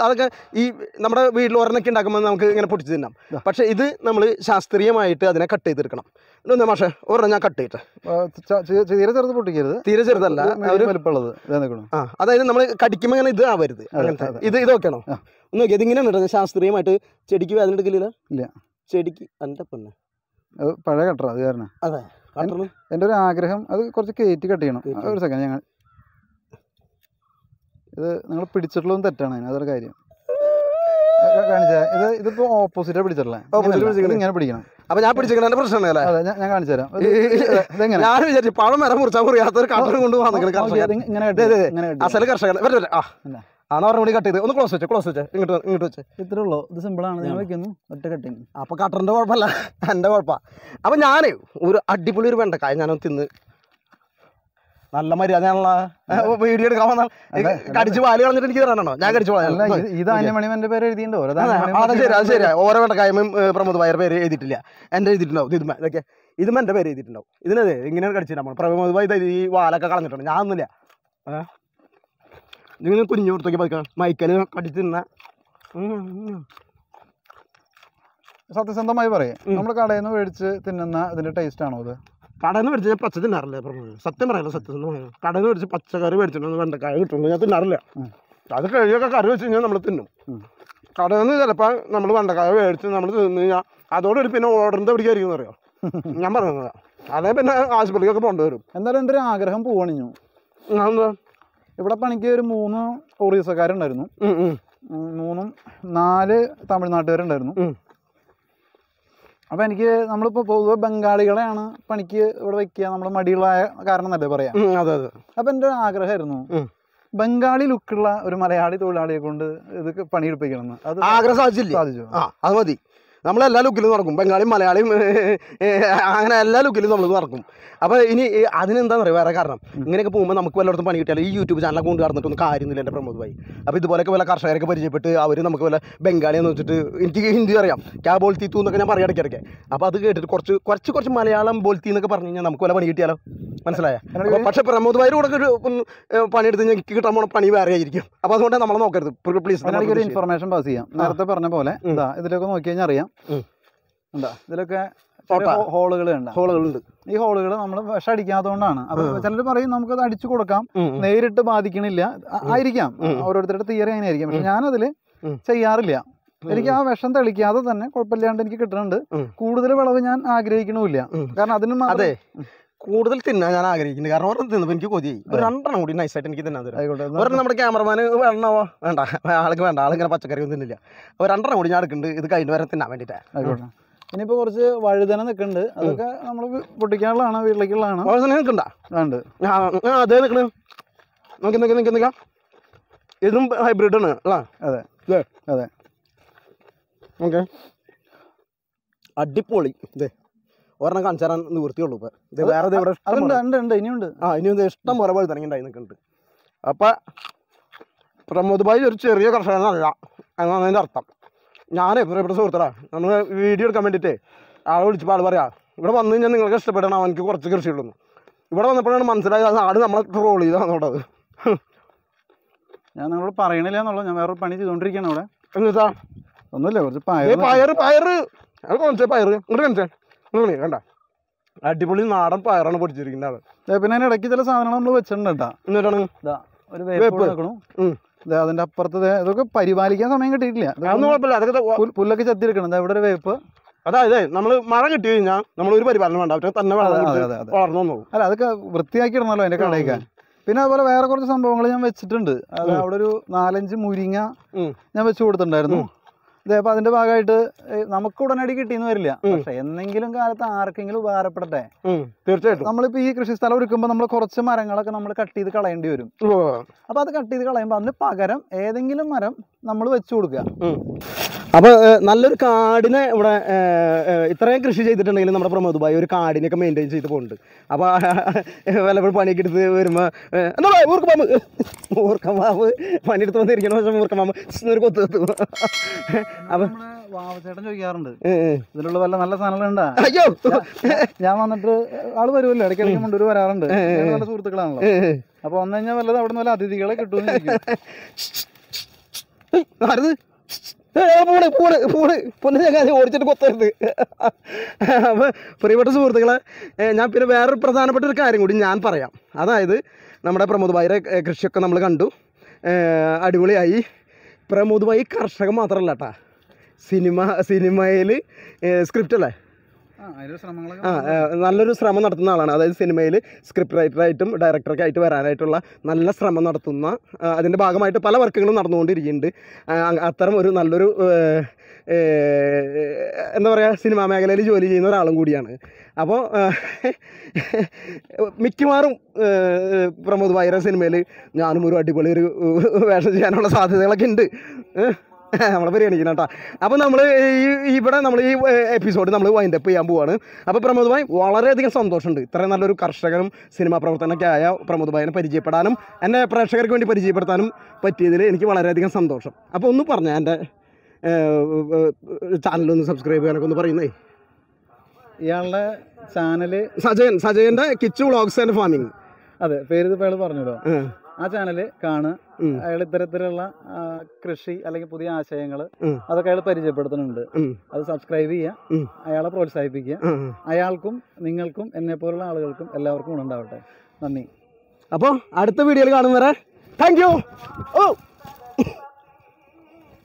അതൊക്കെ ഈ നമ്മുടെ വീട്ടിൽ ഒരെണ്ണൊക്കെ ഉണ്ടാക്കുമ്പോൾ നമുക്ക് ഇങ്ങനെ പൊട്ടിച്ച് തിന്നാം. പക്ഷേ ഇത് നമ്മൾ ശാസ്ത്രീയമായിട്ട് അതിനെ കട്ട് ചെയ്തെടുക്കണം. എന്താ മാഷേ, ഒരെണ്ണം ഞാൻ കട്ട് ചെയ്തിട്ട്. തീരെ ചെറുത് പൊട്ടിക്കരുത്. തീരെ ചെറുതല്ല, വലുപ്പമുള്ളത്. അതായത് നമ്മൾ കടിക്കുമ്പോൾ ഇങ്ങനെ ഇത് ആവരുത്. ഇതൊക്കെയാണോ? ഒന്ന് നോക്കി, ഇതിങ്ങനെയാണ് ശാസ്ത്രീയമായിട്ട്. ചെടിക്ക് വേദന എടുക്കില്ല? ഇല്ല. ചെടിക്ക് എൻ്റെ പെണ്ണെ പഴയ കട്ടറ, അത് കാരണം. അതെ, എൻ്റെ ഒരു ആഗ്രഹം അത് കുറച്ച് കയറ്റി കട്ട് ചെയ്യണം. ഒരു സെക്കൻഡ്, ഇത് നിങ്ങൾ പിടിച്ചിട്ടുള്ളതും തെറ്റാണ്. അതൊരു കാര്യം കാണിച്ചാ. ഇതിപ്പോ ഓപ്പോസിറ്റാ പിടിച്ചിട്ടുള്ളത്. ഇങ്ങനെ പിടിക്കണം. അപ്പൊ ഞാൻ പിടിച്ചിരിക്കുന്ന പ്രശ്നമാണ് അല്ലേ? അതെ, ഞാൻ കാണിച്ചു തരാം. ഞാൻ വിചാരിച്ചു പഴം വരെ മുറിച്ചാൽ മുറിയാത്തൊരു കട്ടർ കൊണ്ട് അസല് കർഷകൻ ആണോ പറഞ്ഞ കൂടി കട്ട് ചെയ്ത് ഒന്ന് ക്ലോസ് വെച്ച് ഇങ്ങോട്ട് വെച്ച്. ഇത്രേ ഉള്ളൂ. ഇത് സിമ്പിളാണ്. ഞാൻ വെക്കുന്നു ഒറ്റ കട്ടിങ്. അപ്പൊ കട്ടറിന്റെ കുഴപ്പമല്ല, എന്റെ കുഴപ്പമാണ്. അപ്പൊ ഞാനേ ഒരു അടിപൊളി ഒരു വെണ്ടക്കായ ഞാനൊന്ന് തിന്ന് നല്ല മര്യാദയാണല്ലോ വീഡിയോ എടുക്കാൻ വന്നാൽ കടിച്ച് പാല് കളഞ്ഞിട്ട് എനിക്ക് തരാനാണോ? ഞാൻ കടിച്ചു പോയാൽ ഇത് അന്യമണിമന്റെ പേര് എഴുതിയിട്ടുണ്ടോ? അത് ശരിയാ. ഓരോ വെണ്ടക്കായ്മ പ്രമോദ് ഭായിയുടെ പേര് എഴുതിയിട്ടില്ല, എന്റെ എഴുതിയിട്ടുണ്ടാവും. ഇതൊക്കെ ഇതും എന്റെ പേര് എഴുതിയിട്ടുണ്ടാവും. ഇതിനത് ഇങ്ങനെ കടിച്ചിട്ട് നമ്മൾ പ്രമോദ് ഭായി ഈ വാലൊക്കെ കളഞ്ഞിട്ടുണ്ട്. ഞാൻ ഒന്നുമില്ല. ഇതിങ്ങനെ കുഞ്ഞു കൊടുത്തൊക്കെ പതുക്കാം മൈക്കല് കടിച്ച് തിന്ന. സത്യസന്ധമായി പറയാം, നമ്മൾ കടയിൽ നിന്ന് മേടിച്ച് തിന്നുന്ന ഇതിന്റെ ടേസ്റ്റ് ആണോ ഇത്? കടയിൽ നിന്ന് മേടിച്ച് ഞാൻ പച്ച തിന്നാറില്ല. സത്യം പറയല്ലോ, സത്യസന്ധമായി കടയിൽ നിന്ന് മേടിച്ച് പച്ചക്കറി മേടിച്ചിട്ടുണ്ടെന്ന് വെണ്ടക്കായ കിട്ടുള്ളൂ. ഞാൻ തിന്നാറില്ല. അത് കഴിയൊക്കെ കറി വെച്ച് കഴിഞ്ഞാൽ നമ്മൾ തിന്നും. കടയിൽ നിന്ന് ചിലപ്പോൾ നമ്മൾ വെണ്ടക്കായ മേടിച്ച് നമ്മൾ തിന്നു കഴിഞ്ഞാൽ അതോടൊരു പിന്നെ ഓർഡറിൻ്റെ പിടിക്കായിരിക്കും അറിയാം. ഞാൻ പറയുന്നത് അതേ പിന്നെ ആശുപത്രിക്കൊക്കെ പോകേണ്ടി വരും. എന്തായാലും എൻ്റെ ഒരു ആഗ്രഹം പോവണിഞ്ഞു. ഇവിടെ പണിക്ക് ഒരു 3 ഒറീസക്കാരുണ്ടായിരുന്നു, 4 തമിഴ്നാട്ടുകാരുണ്ടായിരുന്നു. അപ്പോൾ എനിക്ക് നമ്മളിപ്പോൾ പൊതുവെ ബംഗാളികളെയാണ് പണിക്ക് ഇവിടെ വയ്ക്കുക, നമ്മൾ മടികളായ കാരണം എന്നല്ലേ പറയാം. അപ്പോൾ എൻ്റെ ആഗ്രഹമായിരുന്നു ബംഗാളി ലുക്കുള്ള ഒരു മലയാളി തൊഴിലാളിയെ കൊണ്ട് ഇത് പണിയെടുപ്പിക്കണം. അത് ആഗ്രഹം സാധിച്ചു. അത് മതി. നമ്മളെല്ലാ ലുക്കിലും നടക്കും, ബംഗാളിയും മലയാളിയും അങ്ങനെ എല്ലാ ലുക്കിലും നമ്മൾ നടക്കും. അപ്പോൾ ഇനി അതിനെന്താണെന്ന് പറയുക വേറെ കാരണം, ഇങ്ങനെയൊക്കെ പോകുമ്പോൾ നമുക്ക് വല്ലയിടത്തും പണി കിട്ടിയാൽ ഈ യൂട്യൂബ് ചാനലൊക്കെ കൊണ്ട് നടന്നിട്ടൊന്നും കാര്യമൊന്നുമില്ല എൻ്റെ പ്രമോദ് ഭായി. അപ്പോൾ ഇതുപോലെയൊക്കെ വല്ല കർഷകരൊക്കെ പരിചയപ്പെട്ട് അവർ നമുക്ക് വല്ല ബംഗാളിയെന്ന് വെച്ചിട്ട് എനിക്ക് ഹിന്ദി അറിയാം, ക്യാ ബോൾത്തി തൂ എന്നൊക്കെ ഞാൻ പറയാം ഇടയ്ക്കിടയ്ക്ക്. അപ്പോൾ അത് കേട്ടിട്ട് കുറച്ച് മലയാളം ബോൾത്തി എന്നൊക്കെ പറഞ്ഞു കഴിഞ്ഞാൽ നമുക്ക് വല്ല പണി കിട്ടിയാലോ, മനസ്സിലായ? പക്ഷേ പ്രമോദ് ഭായിയുടെ കൂടെ പണിയെടുത്ത് കഴിഞ്ഞാൽ എനിക്ക് കിട്ടാൻ പോണ പണി വേറെ ആയിരിക്കും. അപ്പോൾ അതുകൊണ്ട് നമ്മളെ നോക്കരുത് പ്ലീസ്. എനിക്കൊരു ഇൻഫർമേഷൻ പാസ് ചെയ്യാം. നേരത്തെ പറഞ്ഞ പോലെ ഇതിലൊക്കെ നോക്കി കഴിഞ്ഞാൽ അറിയാം, എന്താ ഇതിലൊക്കെ ഹോളുകളുണ്ട്. ഈ ഹോളുകൾ നമ്മൾ വിഷം അടിക്കാത്തതുകൊണ്ടാണ്. അപ്പൊ ചിലർ പറയും നമുക്കത് അടിച്ചു കൊടുക്കാം, നേരിട്ട് ബാധിക്കണില്ല ആയിരിക്കാം, ഓരോരുത്തരുടെ തിയറി അങ്ങനെ ആയിരിക്കാം. പക്ഷെ ഞാനതില് ചെയ്യാറില്ല. എനിക്ക് ആ വിഷം തെളിക്കാതെ തന്നെ കുഴപ്പമില്ലാണ്ട് എനിക്ക് കിട്ടുന്നുണ്ട്. കൂടുതൽ വിളവ് ഞാൻ ആഗ്രഹിക്കണമില്ല, കാരണം അതിനും അതെ കൂടുതൽ തിന്നാൻ ഞാൻ ആഗ്രഹിക്കുന്നുണ്ട്. കാരണം ഒരെണ്ണം തിന്നപ്പോൾ എനിക്ക് കൊതിയായി. ഒരു 2 കൂടി നൈസായിട്ട് എനിക്ക് തിന്നാൻ തരാം. ഒരെണ്ണം നമ്മുടെ ക്യാമറമാന് വേണമോ? വേണ്ട, ആൾക്ക് വേണ്ട, ആളിങ്ങനെ പച്ചക്കറി ഒന്നും തിന്നില്ല. അപ്പോൾ 2 കൂടി ഞാൻ എടുക്കുന്നുണ്ട്, ഇത് കഴിഞ്ഞ വരെ തിന്നാൻ വേണ്ടിയിട്ടാണ്. ആയിക്കോട്ടെ. ഇനിയിപ്പോൾ കുറച്ച് വഴുതന നിൽക്കുന്നുണ്ട്, അതൊക്കെ നമ്മൾ പൊട്ടിക്കാനുള്ളതാണ്, വീട്ടിലേക്കുള്ളതാണ്. വഴുതന നിൽക്കണ്ട ഉണ്ട്. അതേ നിൽക്കണ നിൽക്കാം. ഇതും ഹൈബ്രിഡ് ആണ് അല്ലേ? അതെ അതെ. ഓക്കെ, അടിപൊളി. ഇതേ ഒരെണ്ണം കാണിച്ചു തരാൻ നിവൃത്തിയുള്ളൂ. ഇപ്പം ഇത് വേറെ ഇവിടെ ഇനിയുണ്ട്. ഇനിയും ഇഷ്ടം പോലെ വഴുതനങ്ങ ഉണ്ടായി നിൽക്കുന്നുണ്ട്. അപ്പം പ്രമോദ് ഭായി ഒരു ചെറിയ കർഷകനല്ല എന്നാണ് അതിൻ്റെ അർത്ഥം. ഞാനേ പ്രിയപ്പെട്ട സുഹൃത്തടാ, നമ്മൾ വീഡിയോ എടുക്കാൻ വേണ്ടിയിട്ടേ ആളെ വിളിച്ചപ്പോൾ ആൾ പറയാം ഇവിടെ വന്നു കഴിഞ്ഞാൽ നിങ്ങൾക്ക് ഇഷ്ടപ്പെടണം, അവനക്ക് കുറച്ച് കൃഷിയുള്ളൂ. ഇവിടെ വന്നപ്പോഴാണ് മനസ്സിലായത് ആട് നമ്മളെ ട്രോൾ ചെയ്താന്നുള്ളത്. ഞാൻ നിങ്ങളോട് പറയണില്ല എന്നുള്ളത്, ഞാൻ വേറെ പണി ചെയ്തുകൊണ്ടിരിക്കുകയാണ് അവിടെ. എന്താ ഒന്നുമില്ല, കുറച്ച് പയറ് ഇങ്ങോട്ട് കണ്ട അടിപൊളി നാടൻ പയറാണ് പൊടിച്ചിരിക്കുന്നത് ആള്. പിന്നെ അതിന് ഇടയ്ക്ക് ചില സാധനങ്ങൾ നമ്മൾ വെച്ചിട്ടുണ്ട് കേട്ടോ. എന്നിട്ടാണ് ഒരു വേപ്പ് വെക്കണം. അതിന്റെ അപ്പുറത്ത് ഇതൊക്കെ പരിപാലിക്കാൻ സമയം കിട്ടിയിട്ടില്ല. പുല്ലൊക്കെ ചെത്തിയെടുക്കണം. ഇവിടെ ഒരു വേപ്പ്. അതായത് നമ്മൾ മഴ കിട്ടി കഴിഞ്ഞാൽ നമ്മൾ ഒരു പരിപാലനം വേണ്ട, അവർക്ക് തന്നെ വളർന്നു. അല്ല, അതൊക്കെ വൃത്തിയാക്കി ഇടണമല്ലോ അതിന്റെ കടയൊക്കെ. പിന്നെ അതുപോലെ വേറെ കുറച്ച് സംഭവങ്ങൾ ഞാൻ വെച്ചിട്ടുണ്ട്. അത് അവിടെ ഒരു 4-5 മുരിങ്ങ ഞാൻ വെച്ച് കൊടുത്തിട്ടുണ്ടായിരുന്നു. ഇതേപ്പോൾ അതിന്റെ ഭാഗമായിട്ട് നമുക്ക് ഉടനടി കിട്ടിയെന്ന് വരില്ല, പക്ഷെ എന്തെങ്കിലും കാലത്ത് ആർക്കെങ്കിലും ഉപകാരപ്പെടട്ടെ. തീർച്ചയായിട്ടും നമ്മളിപ്പോൾ ഈ കൃഷിസ്ഥലം ഒരുക്കുമ്പോൾ നമ്മൾ കുറച്ച് മരങ്ങളൊക്കെ നമ്മൾ കട്ട് ചെയ്ത് കളയേണ്ടി വരും. അപ്പോൾ അത് കട്ട് ചെയ്ത് കളയുമ്പോൾ അതിന് പകരം ഏതെങ്കിലും മരം നമ്മൾ വെച്ചു കൊടുക്കുക. അപ്പോൾ നല്ലൊരു കാടിനെ ഇവിടെ ഇത്രയും കൃഷി ചെയ്തിട്ടുണ്ടെങ്കിലും നമ്മുടെ പ്രമോദ് ഭായി ഒരു കാടിനെയൊക്കെ മെയിൻറ്റെയിൻ ചെയ്ത് പോകുന്നുണ്ട്. അപ്പോൾ വല്ലപ്പോഴും പണിയൊക്കെ എടുത്ത് വരുമ്പോൾ എന്താ മൂർക്കമാവ് പണിയെടുത്ത് വന്നിരിക്കണ, പക്ഷേ മൂർക്കമാവ് ഒരു കൊത്ത് കത്തും. അപ്പൊ വാവച്ചേട്ടൻ ചോദിക്കാറുണ്ട് ഇതിലുള്ള വല്ല നല്ല സാധനങ്ങളുണ്ടാ. അയ്യോ, ഞാൻ വന്നിട്ട് ആള് വരുമല്ലോ, ഇടയ്ക്കിടയ്ക്ക് കൊണ്ടൊരു വരാറുണ്ട്, നല്ല സുഹൃത്തുക്കളാണല്ലോ. അപ്പൊ വന്നു കഴിഞ്ഞാൽ വല്ലത് അവിടെ നിന്ന് വല്ല അതിഥികളെ കിട്ടുമെന്ന് ഓടിച്ചിട്ട് കൊത്തരുത്. അപ്പൊ പ്രിയപ്പെട്ട സുഹൃത്തുക്കളെ, ഞാൻ പിന്നെ വേറൊരു പ്രധാനപ്പെട്ട ഒരു കാര്യം കൂടി ഞാൻ പറയാം. അതായത് നമ്മുടെ പ്രമോദ് ഭായിയുടെ കൃഷിയൊക്കെ നമ്മൾ കണ്ടു, അടിപൊളിയായി. പ്രമോദ് ഭായി കർഷകൻ മാത്രമല്ല കേട്ടാ, സിനിമയിൽ സ്ക്രിപ്റ്റ് അല്ലേ, അതിന്റെ ശ്രമങ്ങളൊക്കെ നല്ലൊരു ശ്രമം നടത്തുന്ന ആളാണ്. അതായത് സിനിമയിൽ സ്ക്രിപ്റ്റ് റൈറ്ററായിട്ടും ഡയറക്ടറൊക്കെ ആയിട്ട് വരാനായിട്ടുള്ള നല്ല ശ്രമം നടത്തുന്ന, അതിൻ്റെ ഭാഗമായിട്ട് പല വർക്കുകളും നടന്നുകൊണ്ടിരിക്കുന്നുണ്ട്. അത്തരം ഒരു നല്ലൊരു എന്താ പറയുക, സിനിമാ മേഖലയിൽ ജോലി ചെയ്യുന്ന ഒരാളും കൂടിയാണ്. അപ്പോൾ മിക്കവാറും പ്രമോദ് ഭായിയുടെ സിനിമയിൽ ഞാനും ഒരു അടിപൊളി ഒരു വേഷം ചെയ്യാനുള്ള സാധ്യതകളൊക്കെ ഉണ്ട്. നമ്മളെ പരിഗണിക്കണം കേട്ടോ. അപ്പോൾ നമ്മൾ ഇവിടെ നമ്മൾ ഈ എപ്പിസോഡ് നമ്മൾ വൈൻഡപ്പ് ചെയ്യാൻ പോവാണ്. അപ്പോൾ പ്രമോദ് ഭായ്, വളരെയധികം സന്തോഷമുണ്ട് ഇത്രയും നല്ലൊരു കർഷകനും സിനിമാ പ്രവർത്തനമൊക്കെ ആയ പ്രമോദ് ഭായിനെ പരിചയപ്പെടാനും എൻ്റെ പ്രേക്ഷകർക്ക് വേണ്ടി പരിചയപ്പെടുത്താനും പറ്റിയതിൽ എനിക്ക് വളരെയധികം സന്തോഷം. അപ്പോൾ ഒന്ന് പറഞ്ഞാൽ എൻ്റെ ചാനലൊന്ന് സബ്സ്ക്രൈബ് ചെയ്യാനൊക്കെ ഒന്ന് പറയുന്നേ. ഇയാളുടെ ചാനല് സജയൻ്റെ കിച്ചു വ്ളോഗ്സ് ആൻഡ് ഫാമിംഗ്. അതെ, പേര് ഇപ്പോൾ അയാൾ പറഞ്ഞല്ലോ. ആ ചാനല് കാണുക. അയാൾ ഇത്തരത്തിലുള്ള കൃഷി അല്ലെങ്കിൽ പുതിയ ആശയങ്ങൾ അതൊക്കെ അയാൾ പരിചയപ്പെടുത്തുന്നുണ്ട്. അത് സബ്സ്ക്രൈബ് ചെയ്യുക, അയാളെ പ്രോത്സാഹിപ്പിക്കുക. അയാൾക്കും നിങ്ങൾക്കും എന്നെ പോലുള്ള ആളുകൾക്കും എല്ലാവർക്കും ഗുണമുണ്ടാവട്ടെ. നന്ദി. അപ്പോൾ അടുത്ത വീഡിയോയിൽ കാണും വരെ താങ്ക് യു.